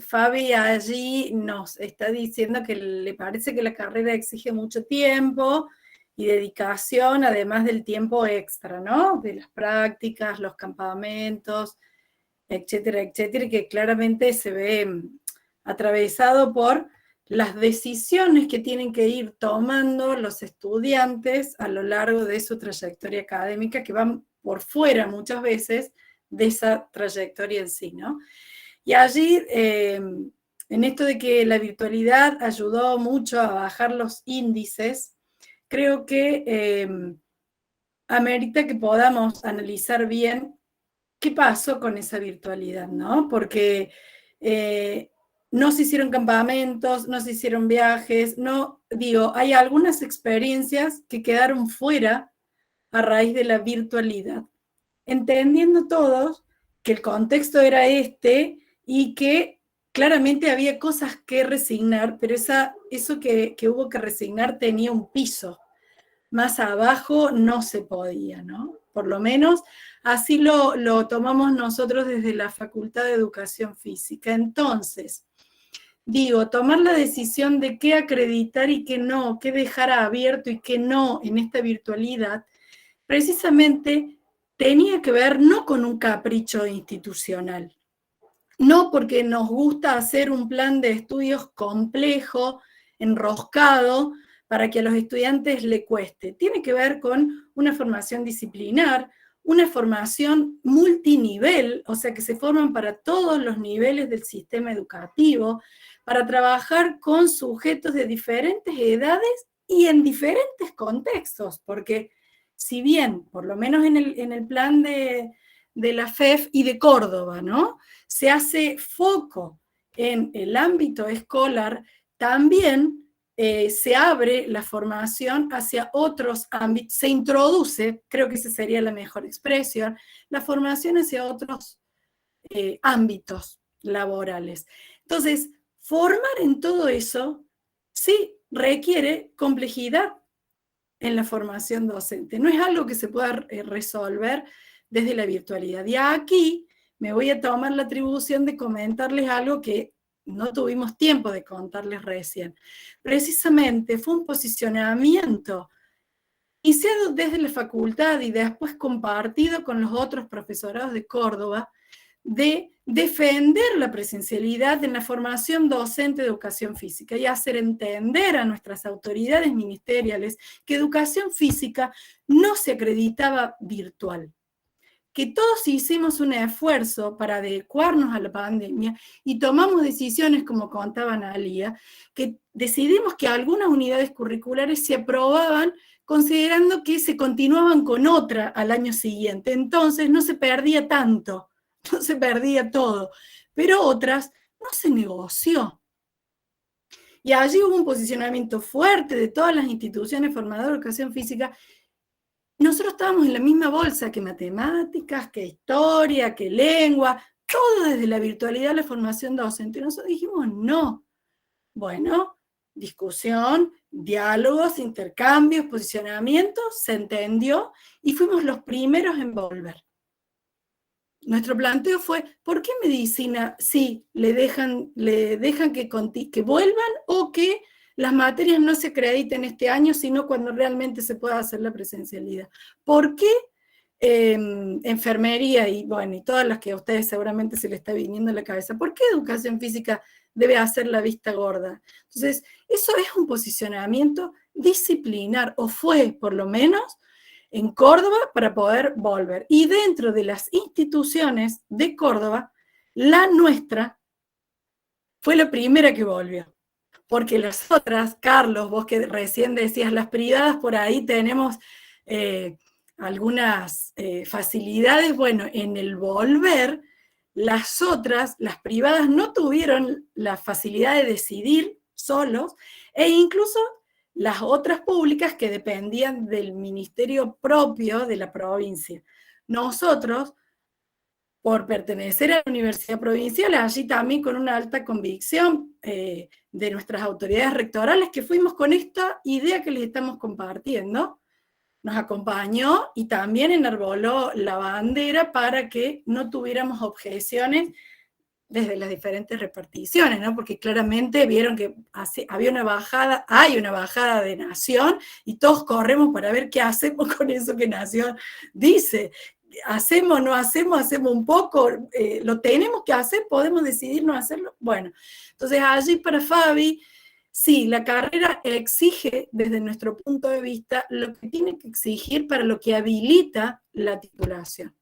Fabi allí nos está diciendo que le parece que la carrera exige mucho tiempo y dedicación, además del tiempo extra, ¿no? De las prácticas, los campamentos, etcétera, etcétera, que claramente se ve atravesado por las decisiones que tienen que ir tomando los estudiantes a lo largo de su trayectoria académica, que van por fuera muchas veces de esa trayectoria en sí, ¿no? Y allí, en esto de que la virtualidad ayudó mucho a bajar los índices, creo que amerita que podamos analizar bien qué pasó con esa virtualidad, ¿no? Porque no se hicieron campamentos, no se hicieron viajes, hay algunas experiencias que quedaron fuera a raíz de la virtualidad, entendiendo todos que el contexto era este y que claramente había cosas que resignar, pero eso que hubo que resignar tenía un piso. Más abajo no se podía, ¿no? Por lo menos así lo tomamos nosotros desde la Facultad de Educación Física. Entonces, tomar la decisión de qué acreditar y qué no, qué dejar abierto y qué no en esta virtualidad, precisamente tenía que ver no con un capricho institucional, no porque nos gusta hacer un plan de estudios complejo, enroscado, para que a los estudiantes le cueste. Tiene que ver con una formación disciplinar, una formación multinivel, o sea que se forman para todos los niveles del sistema educativo, para trabajar con sujetos de diferentes edades y en diferentes contextos, porque si bien, por lo menos en el plan de la FEF y de Córdoba, ¿no?, se hace foco en el ámbito escolar, también se abre la formación hacia otros ámbitos, se introduce, creo que esa sería la mejor expresión, la formación hacia otros ámbitos laborales. Entonces, formar en todo eso sí requiere complejidad en la formación docente. No es algo que se pueda resolver desde la virtualidad. Y aquí me voy a tomar la atribución de comentarles algo que no tuvimos tiempo de contarles recién. Precisamente fue un posicionamiento iniciado desde la facultad y después compartido con los otros profesorados de Córdoba, de defender la presencialidad en la formación docente de educación física y hacer entender a nuestras autoridades ministeriales que educación física no se acreditaba virtual, que todos hicimos un esfuerzo para adecuarnos a la pandemia y tomamos decisiones, como contaba Analía, que decidimos que algunas unidades curriculares se aprobaban considerando que se continuaban con otra al año siguiente, entonces no se perdía tanto, no se perdía todo, pero otras no se negoció. Y allí hubo un posicionamiento fuerte de todas las instituciones formadoras de educación física. Nosotros estábamos en la misma bolsa que matemáticas, que historia, que lengua, todo desde la virtualidad, la formación docente. Y nosotros dijimos no. Bueno, discusión, diálogos, intercambios, posicionamientos, se entendió y fuimos los primeros en volver. Nuestro planteo fue, ¿por qué medicina sí le dejan que vuelvan o que las materias no se acrediten este año, sino cuando realmente se pueda hacer la presencialidad? ¿Por qué enfermería y todas las que a ustedes seguramente se les está viniendo a la cabeza? ¿Por qué educación física debe hacer la vista gorda? Entonces, eso es un posicionamiento disciplinar, o fue por lo menos, en Córdoba para poder volver. Y dentro de las instituciones de Córdoba, la nuestra fue la primera que volvió. Porque las otras, Carlos, vos que recién decías, las privadas por ahí tenemos algunas facilidades. Bueno, en el volver, las otras, las privadas, no tuvieron la facilidad de decidir solos, e incluso las otras públicas que dependían del ministerio propio de la provincia. Nosotros, por pertenecer a la universidad provincial, allí también con una alta convicción de nuestras autoridades rectorales, que fuimos con esta idea que les estamos compartiendo, nos acompañó y también enarboló la bandera para que no tuviéramos objeciones desde las diferentes reparticiones, ¿no? Porque claramente vieron que hay una bajada de Nación, y todos corremos para ver qué hacemos con eso que Nación dice. ¿Hacemos, no hacemos, hacemos un poco? ¿Lo tenemos que hacer? ¿Podemos decidir no hacerlo? Bueno, entonces allí para Fabi, sí, la carrera exige desde nuestro punto de vista lo que tiene que exigir para lo que habilita la titulación.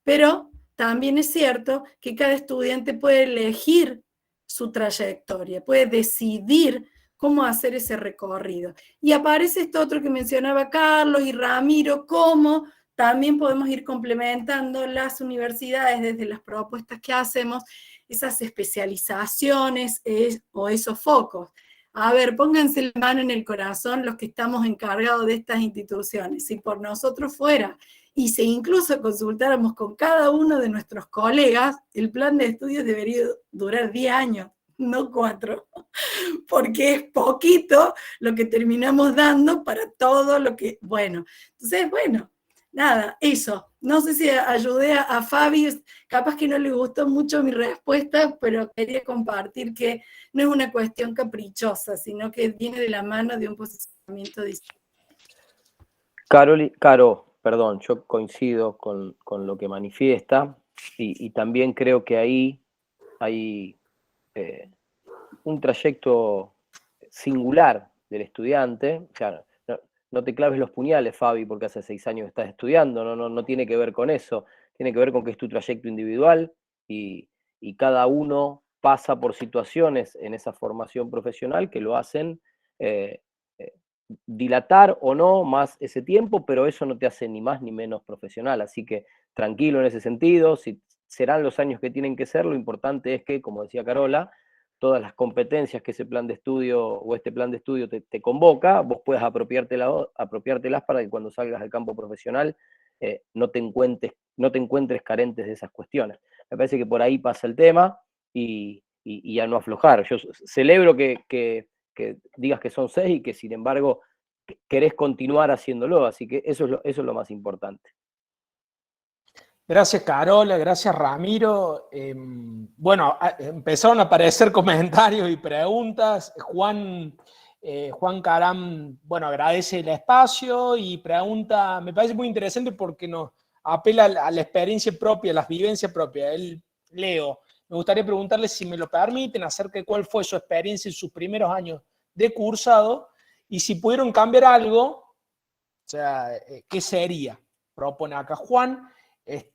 Pero también es cierto que cada estudiante puede elegir su trayectoria, puede decidir cómo hacer ese recorrido. Y aparece esto otro que mencionaba Carlos y Ramiro, cómo también podemos ir complementando las universidades desde las propuestas que hacemos, esas especializaciones o esos focos. A ver, pónganse la mano en el corazón los que estamos encargados de estas instituciones. Si por nosotros fuera, y si incluso consultáramos con cada uno de nuestros colegas, el plan de estudios debería durar 10 años, no 4, porque es poquito lo que terminamos dando para todo lo que, entonces, nada, eso. No sé si ayudé a Fabi, capaz que no le gustó mucho mi respuesta, pero quería compartir que no es una cuestión caprichosa, sino que viene de la mano de un posicionamiento distinto. Caro, perdón, yo coincido con lo que manifiesta, y también creo que ahí hay un trayecto singular del estudiante. O sea, no te claves los puñales, Fabi, porque hace 6 años estás estudiando, no tiene que ver con eso, tiene que ver con que es tu trayecto individual, y cada uno pasa por situaciones en esa formación profesional que lo hacen dilatar o no más ese tiempo, pero eso no te hace ni más ni menos profesional, así que tranquilo en ese sentido, si serán los años que tienen que ser, lo importante es que, como decía Carola, todas las competencias que ese plan de estudio o este plan de estudio te convoca, vos puedas apropiártelas para que cuando salgas al campo profesional no te encuentres carentes de esas cuestiones. Me parece que por ahí pasa el tema y a no aflojar. Yo celebro que digas que son 6 y que sin embargo querés continuar haciéndolo, así que eso es lo más importante. Gracias, Carola, gracias, Ramiro. Bueno, empezaron a aparecer comentarios y preguntas. Juan Caram, bueno, agradece el espacio y pregunta, me parece muy interesante porque nos apela a la experiencia propia, a las vivencias propias. Leo, me gustaría preguntarle, si me lo permiten, acerca de cuál fue su experiencia en sus primeros años de cursado y si pudieron cambiar algo, o sea, ¿qué sería? Propone acá Juan.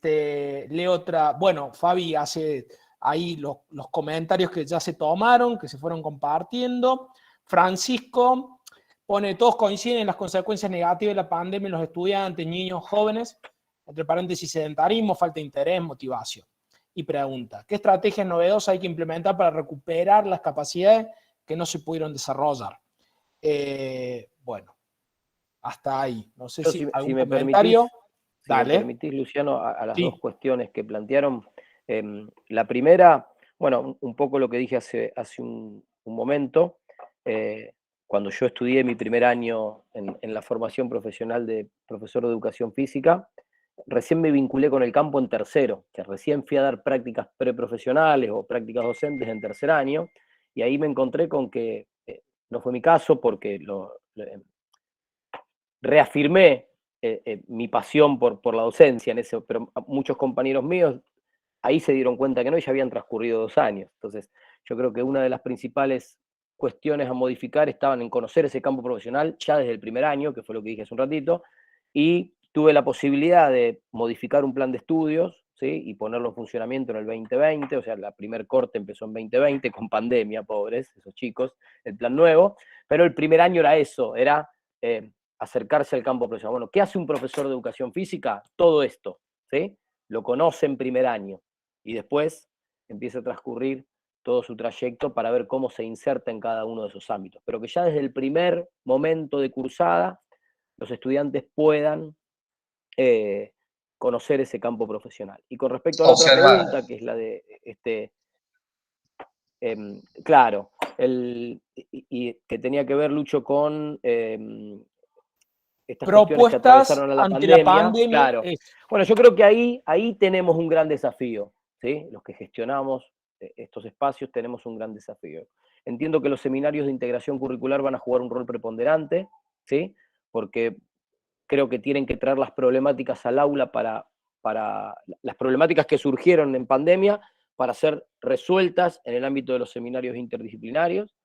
Leo otra, bueno, Fabi hace ahí los comentarios que ya se tomaron, que se fueron compartiendo. Francisco pone, todos coinciden en las consecuencias negativas de la pandemia en los estudiantes, niños, jóvenes, entre paréntesis, sedentarismo, falta de interés, motivación. Y pregunta, ¿qué estrategias novedosas hay que implementar para recuperar las capacidades que no se pudieron desarrollar? Bueno, hasta ahí. No sé si algún comentario. Si me permitís, Luciano, a las dos cuestiones que plantearon. La primera, bueno, un poco lo que dije hace un momento, cuando yo estudié mi primer año en la formación profesional de profesor de educación física, recién me vinculé con el campo en tercero, que recién fui a dar prácticas preprofesionales o prácticas docentes en tercer año, y ahí me encontré con que, no fue mi caso porque reafirmé mi pasión por la docencia, pero muchos compañeros míos ahí se dieron cuenta que no, y ya habían transcurrido 2 años. Entonces, yo creo que una de las principales cuestiones a modificar estaban en conocer ese campo profesional ya desde el primer año, que fue lo que dije hace un ratito, y tuve la posibilidad de modificar un plan de estudios, ¿sí? Y ponerlo en funcionamiento en el 2020, o sea, la primer corte empezó en 2020, con pandemia, pobres, esos chicos, el plan nuevo, pero el primer año era eso, era acercarse al campo profesional. Bueno, ¿qué hace un profesor de educación física? Todo esto, ¿sí? Lo conoce en primer año y después empieza a transcurrir todo su trayecto para ver cómo se inserta en cada uno de esos ámbitos. Pero que ya desde el primer momento de cursada los estudiantes puedan conocer ese campo profesional. Y con respecto a la otra pregunta, que es la de, claro, y que tenía que ver, Lucho, con estas cuestiones que atravesaron a la pandemia. Claro. Bueno, yo creo que ahí tenemos un gran desafío, ¿sí? Los que gestionamos estos espacios tenemos un gran desafío. Entiendo que los seminarios de integración curricular van a jugar un rol preponderante, ¿sí? Porque creo que tienen que traer las problemáticas al aula para las problemáticas que surgieron en pandemia para ser resueltas en el ámbito de los seminarios interdisciplinarios.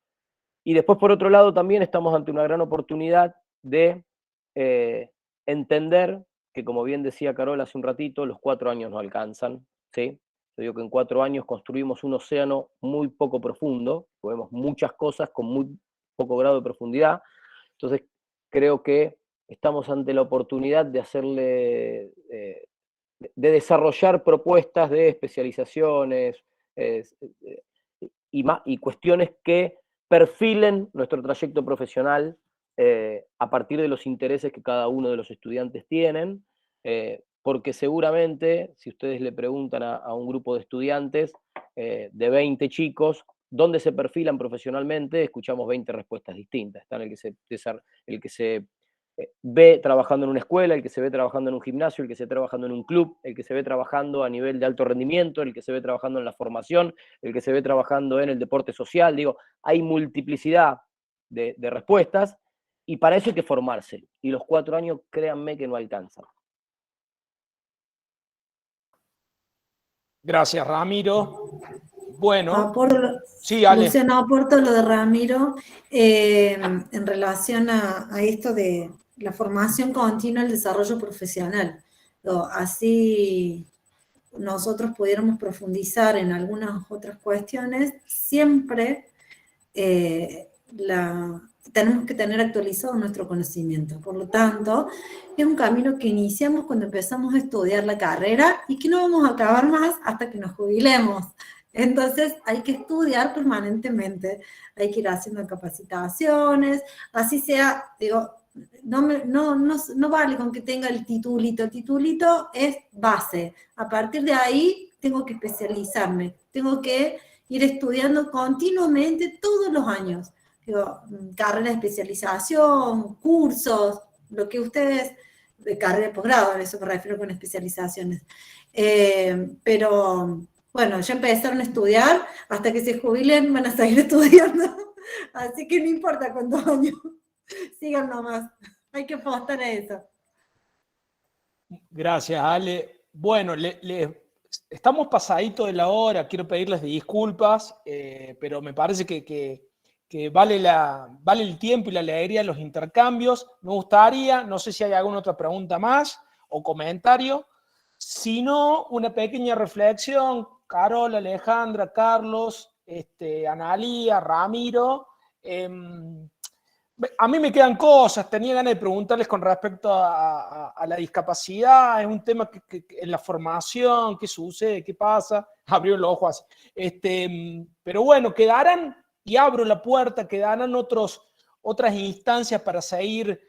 Y después, por otro lado, también estamos ante una gran oportunidad de entender que, como bien decía Carola hace un ratito, los 4 años no alcanzan, ¿sí? Yo digo que en 4 años construimos un océano muy poco profundo, vemos muchas cosas con muy poco grado de profundidad, entonces creo que estamos ante la oportunidad de hacerle, de desarrollar propuestas de especializaciones y cuestiones que perfilen nuestro trayecto profesional a partir de los intereses que cada uno de los estudiantes tienen, porque seguramente, si ustedes le preguntan a un grupo de estudiantes de 20 chicos, ¿dónde se perfilan profesionalmente? Escuchamos 20 respuestas distintas. Están el que se ve trabajando en una escuela, el que se ve trabajando en un gimnasio, el que se ve trabajando en un club, el que se ve trabajando a nivel de alto rendimiento, el que se ve trabajando en la formación, el que se ve trabajando en el deporte social. Digo, hay multiplicidad de respuestas y para eso hay que formarse. Y los 4 años, créanme que no alcanzan. Gracias, Ramiro. Bueno, sí, Ale. Luciano, aporto lo de Ramiro en relación a esto de la formación continua, el desarrollo profesional. Así nosotros pudiéramos profundizar en algunas otras cuestiones, siempre tenemos que tener actualizado nuestro conocimiento. Por lo tanto, es un camino que iniciamos cuando empezamos a estudiar la carrera y que no vamos a acabar más hasta que nos jubilemos. Entonces, hay que estudiar permanentemente, hay que ir haciendo capacitaciones, así sea, digo, no vale con que tenga el titulito es base. A partir de ahí, tengo que especializarme, tengo que ir estudiando continuamente todos los años. Digo, carrera de especialización, cursos, lo que ustedes, de carrera de posgrado, a eso me refiero con especializaciones. Pero bueno, ya empezaron a estudiar, hasta que se jubilen van a seguir estudiando, así que no importa cuántos años, sigan nomás, hay que apostar a eso. Gracias, Ale. Bueno, estamos pasadito de la hora, quiero pedirles disculpas, pero me parece que vale el tiempo y la alegría de los intercambios. Me gustaría, no sé si hay alguna otra pregunta más o comentario, sino una pequeña reflexión, Carol, Alejandra, Carlos, Analía, Ramiro. A mí me quedan cosas, tenía ganas de preguntarles con respecto a la discapacidad, es un tema que en la formación, qué sucede, qué pasa, abrió los ojos así. Pero bueno, quedarán, y abro la puerta, quedarán otras instancias para seguir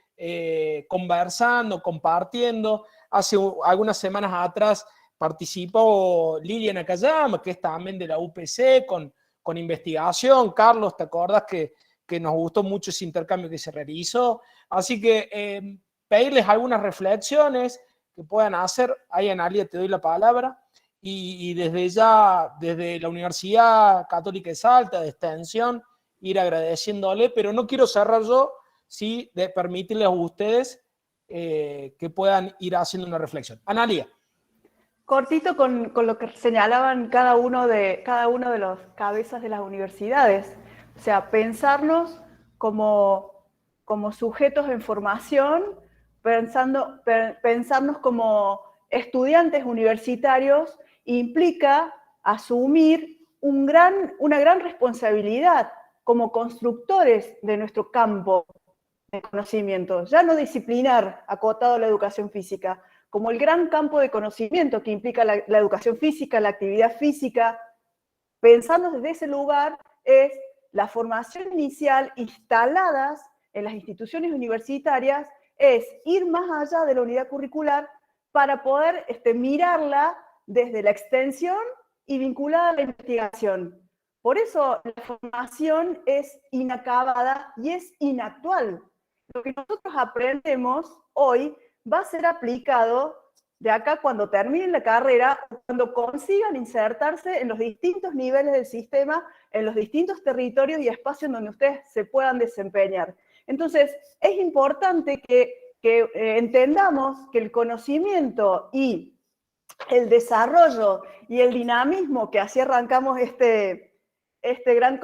conversando, compartiendo. Hace algunas semanas atrás participó Liliana Nakayama, que es también de la UPC, con investigación. Carlos, ¿te acordás que nos gustó mucho ese intercambio que se realizó? Así que pedirles algunas reflexiones que puedan hacer. Ahí, Analia, te doy la palabra. Y desde ya, desde la Universidad Católica de Salta, de Extensión, ir agradeciéndole, pero no quiero cerrar yo, sí, de permitirles a ustedes que puedan ir haciendo una reflexión. Analia. Cortito con lo que señalaban cada uno de los cabezas de las universidades. O sea, pensarnos como sujetos en formación, pensarnos como estudiantes universitarios, implica asumir una gran responsabilidad como constructores de nuestro campo de conocimiento, ya no disciplinar acotado a la educación física, como el gran campo de conocimiento que implica la educación física, la actividad física. Pensarnos desde ese lugar es la formación inicial instaladas en las instituciones universitarias, es ir más allá de la unidad curricular para poder mirarla desde la extensión y vinculada a la investigación. Por eso la formación es inacabada y es inactual. Lo que nosotros aprendemos hoy va a ser aplicado de acá cuando terminen la carrera, cuando consigan insertarse en los distintos niveles del sistema, en los distintos territorios y espacios donde ustedes se puedan desempeñar. Entonces, es importante que entendamos que el conocimiento y el desarrollo y el dinamismo, que así arrancamos este gran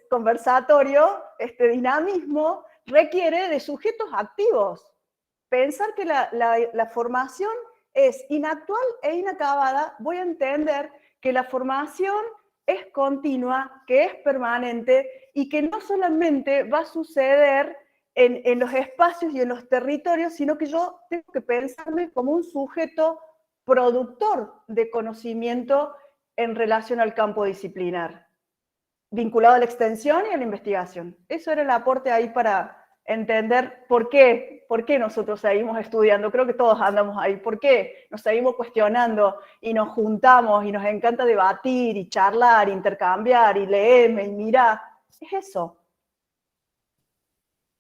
conversatorio, este dinamismo requiere de sujetos activos. Pensar que la formación es inactual e inacabada, voy a entender que la formación es continua, que es permanente y que no solamente va a suceder en los espacios y en los territorios, sino que yo tengo que pensarme como un sujeto productor de conocimiento en relación al campo disciplinar, vinculado a la extensión y a la investigación. Eso era el aporte ahí para entender por qué nosotros seguimos estudiando. Creo que todos andamos ahí. ¿Por qué nos seguimos cuestionando y nos juntamos y nos encanta debatir y charlar, intercambiar y leerme y mirar? Es eso.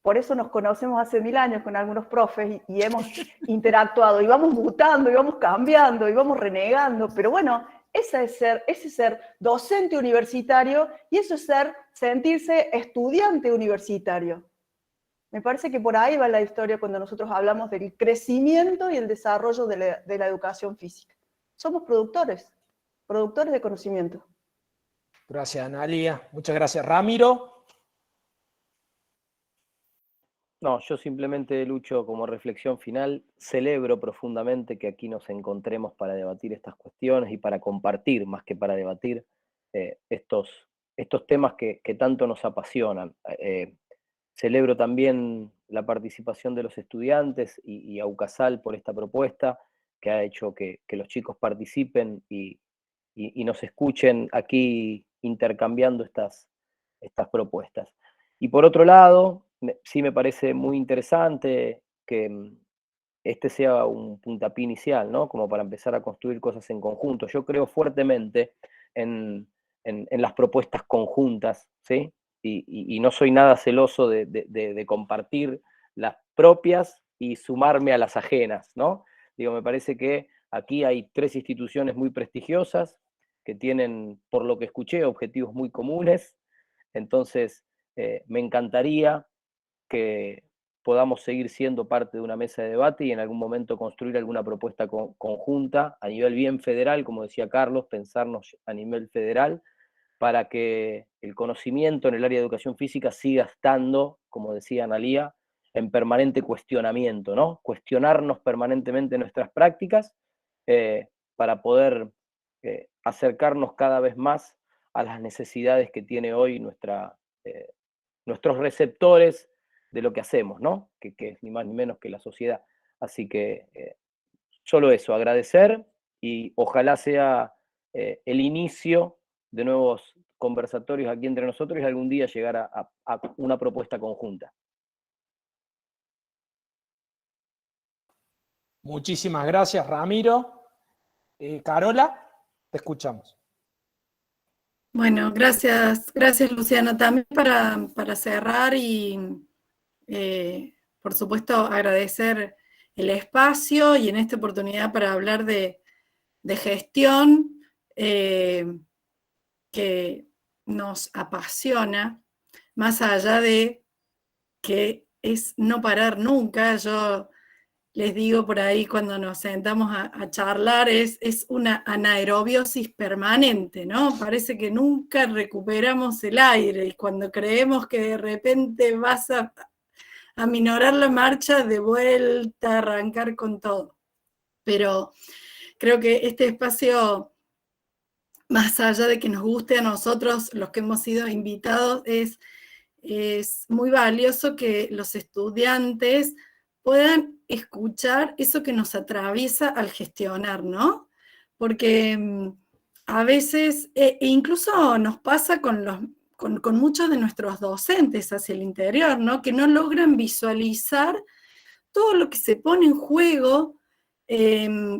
Por eso nos conocemos hace 1000 años con algunos profes y hemos interactuado y vamos mutando y vamos cambiando y vamos renegando. Pero bueno, ese es ser docente universitario y eso es sentirse estudiante universitario. Me parece que por ahí va la historia cuando nosotros hablamos del crecimiento y el desarrollo de la educación física. Somos productores de conocimiento. Gracias, Analia. Muchas gracias. Ramiro. No, yo simplemente, Lucho, como reflexión final, celebro profundamente que aquí nos encontremos para debatir estas cuestiones y para compartir, más que para debatir, estos temas que tanto nos apasionan. Celebro también la participación de los estudiantes y a UCASAL por esta propuesta que ha hecho que los chicos participen y nos escuchen aquí intercambiando estas propuestas. Y por otro lado, sí me parece muy interesante que este sea un puntapié inicial, ¿no? Como para empezar a construir cosas en conjunto. Yo creo fuertemente en las propuestas conjuntas, ¿sí? Y no soy nada celoso de compartir las propias y sumarme a las ajenas, ¿no? Digo, me parece que aquí hay 3 instituciones muy prestigiosas que tienen, por lo que escuché, objetivos muy comunes. Entonces, me encantaría que podamos seguir siendo parte de una mesa de debate y en algún momento construir alguna propuesta conjunta a nivel bien federal, como decía Carlos, pensarnos a nivel federal, para que el conocimiento en el área de educación física siga estando, como decía Analía, en permanente cuestionamiento, ¿no? Cuestionarnos permanentemente nuestras prácticas para poder acercarnos cada vez más a las necesidades que tiene hoy nuestros receptores de lo que hacemos, ¿no? Que es ni más ni menos que la sociedad. Así que solo eso, agradecer y ojalá sea el inicio de nuevos conversatorios aquí entre nosotros y algún día llegar a una propuesta conjunta. Muchísimas gracias, Ramiro. Carola, te escuchamos. Bueno, gracias Luciano. También para cerrar y por supuesto agradecer el espacio y en esta oportunidad para hablar de gestión que nos apasiona, más allá de que es no parar nunca. Yo les digo por ahí cuando nos sentamos a charlar, es una anaerobiosis permanente, ¿no? Parece que nunca recuperamos el aire y cuando creemos que de repente vas a minorar la marcha, de vuelta a arrancar con todo. Pero creo que este espacio, más allá de que nos guste a nosotros, los que hemos sido invitados, es muy valioso que los estudiantes puedan escuchar eso que nos atraviesa al gestionar, ¿no? Porque a veces, incluso nos pasa con muchos de nuestros docentes hacia el interior, ¿no? Que no logran visualizar todo lo que se pone en juego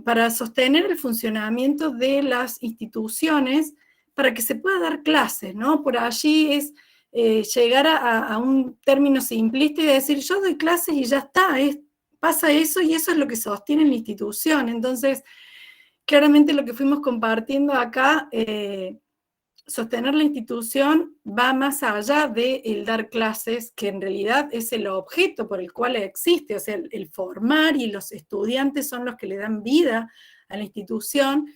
para sostener el funcionamiento de las instituciones, para que se pueda dar clases, ¿no? Por allí es llegar a un término simplista y decir, yo doy clases y ya está, pasa eso y eso es lo que sostiene la institución. Entonces, claramente lo que fuimos compartiendo acá, sostener la institución va más allá de el dar clases, que en realidad es el objeto por el cual existe, o sea, el formar, y los estudiantes son los que le dan vida a la institución,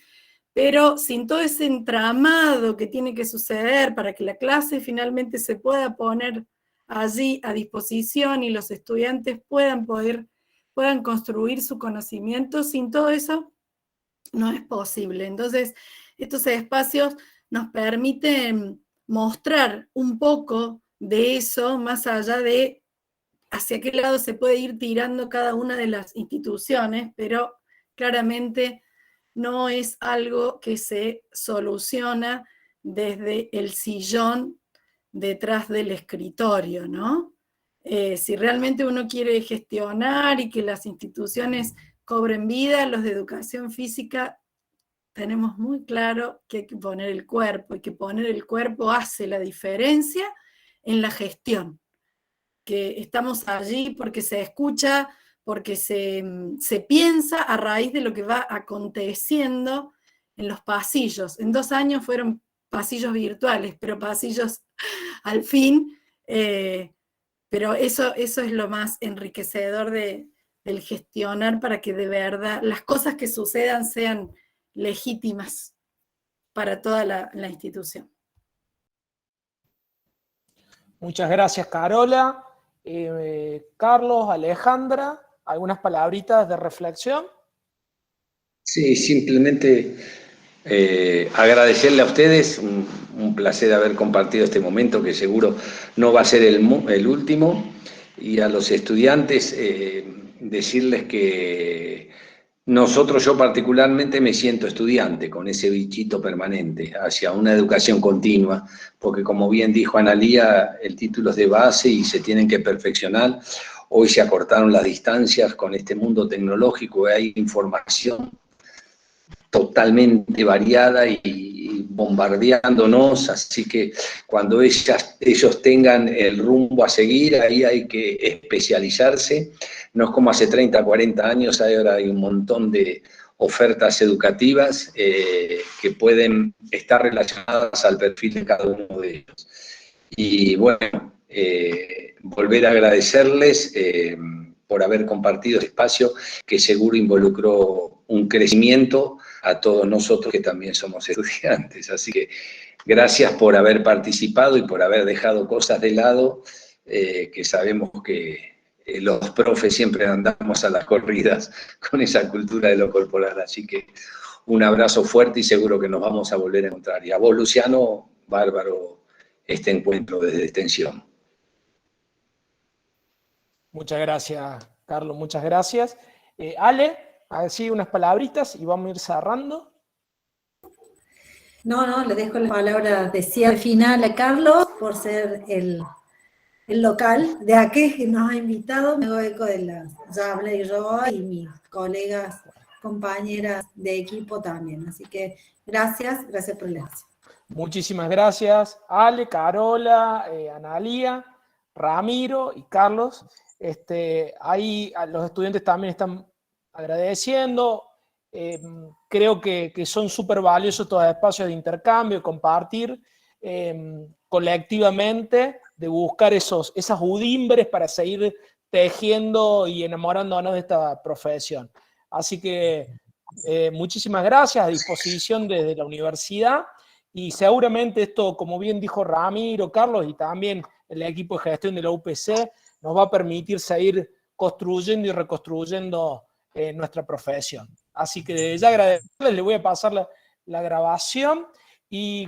pero sin todo ese entramado que tiene que suceder para que la clase finalmente se pueda poner allí a disposición y los estudiantes puedan construir su conocimiento, sin todo eso no es posible. Entonces, estos espacios nos permiten mostrar un poco de eso, más allá de hacia qué lado se puede ir tirando cada una de las instituciones, pero claramente no es algo que se soluciona desde el sillón detrás del escritorio, ¿no? Si realmente uno quiere gestionar y que las instituciones cobren vida, los de educación física tenemos muy claro que hay que poner el cuerpo, y que poner el cuerpo hace la diferencia en la gestión, que estamos allí porque se escucha, porque se piensa a raíz de lo que va aconteciendo en los pasillos. En 2 años fueron pasillos virtuales, pero pasillos al fin, pero eso es lo más enriquecedor del gestionar, para que de verdad las cosas que sucedan sean legítimas para toda la institución. Muchas gracias, Carola. Carlos, Alejandra, ¿algunas palabritas de reflexión? Sí, simplemente agradecerle a ustedes, un placer haber compartido este momento que seguro no va a ser el último, y a los estudiantes decirles que yo particularmente me siento estudiante con ese bichito permanente hacia una educación continua, porque como bien dijo Analía, el título es de base y se tienen que perfeccionar. Hoy se acortaron las distancias con este mundo tecnológico, hay información totalmente variada y bombardeándonos, así que cuando ellos tengan el rumbo a seguir, ahí hay que especializarse. No es como hace 30, 40 años, ahora hay un montón de ofertas educativas que pueden estar relacionadas al perfil de cada uno de ellos. Y bueno, volver a agradecerles por haber compartido este espacio que seguro involucró un crecimiento a todos nosotros que también somos estudiantes. Así que gracias por haber participado y por haber dejado cosas de lado, que sabemos que los profes siempre andamos a las corridas con esa cultura de lo corporal. Así que un abrazo fuerte y seguro que nos vamos a volver a encontrar. Y a vos, Luciano, bárbaro este encuentro desde Extensión. Muchas gracias, Carlos, muchas gracias. Ale, así unas palabritas y vamos a ir cerrando. No, le dejo la palabra de cierre final a Carlos por ser el local de aquí que nos ha invitado. Me hago eco de ya hablé yo y mis colegas, compañeras de equipo también. Así que gracias por el espacio. Muchísimas gracias, Ale, Carola, Analía, Ramiro y Carlos. Ahí los estudiantes también están agradeciendo. Creo que son súper valiosos todos los espacios de intercambio, compartir colectivamente, de buscar esas udimbres para seguir tejiendo y enamorándonos de esta profesión. Así que muchísimas gracias, a disposición desde la universidad, y seguramente esto, como bien dijo Ramiro, Carlos, y también el equipo de gestión de la UPC, nos va a permitir seguir construyendo y reconstruyendo nuestra profesión. Así que desde ya agradecerles, les voy a pasar la grabación, y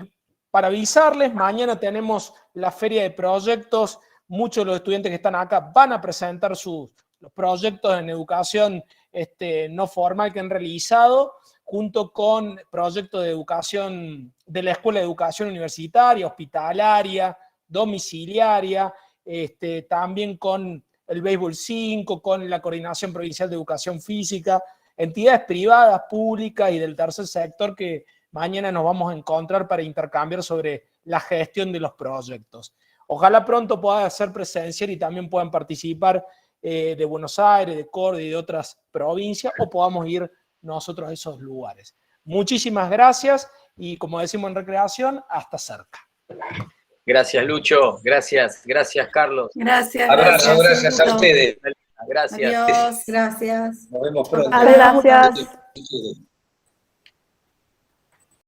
para avisarles, mañana tenemos la feria de proyectos. Muchos de los estudiantes que están acá van a presentar los proyectos en educación no formal que han realizado, junto con proyectos de educación de la Escuela de Educación Universitaria, hospitalaria, domiciliaria, también con el Béisbol 5, con la Coordinación Provincial de Educación Física, entidades privadas, públicas y del tercer sector que mañana nos vamos a encontrar para intercambiar sobre la gestión de los proyectos. Ojalá pronto pueda ser presencial y también puedan participar de Buenos Aires, de Córdoba y de otras provincias, o podamos ir nosotros a esos lugares. Muchísimas gracias y, como decimos en recreación, hasta cerca. Gracias, Lucho. Gracias, Carlos. Gracias. Abrazo, gracias a ustedes. Gracias. Adiós, gracias. Nos vemos pronto. Gracias.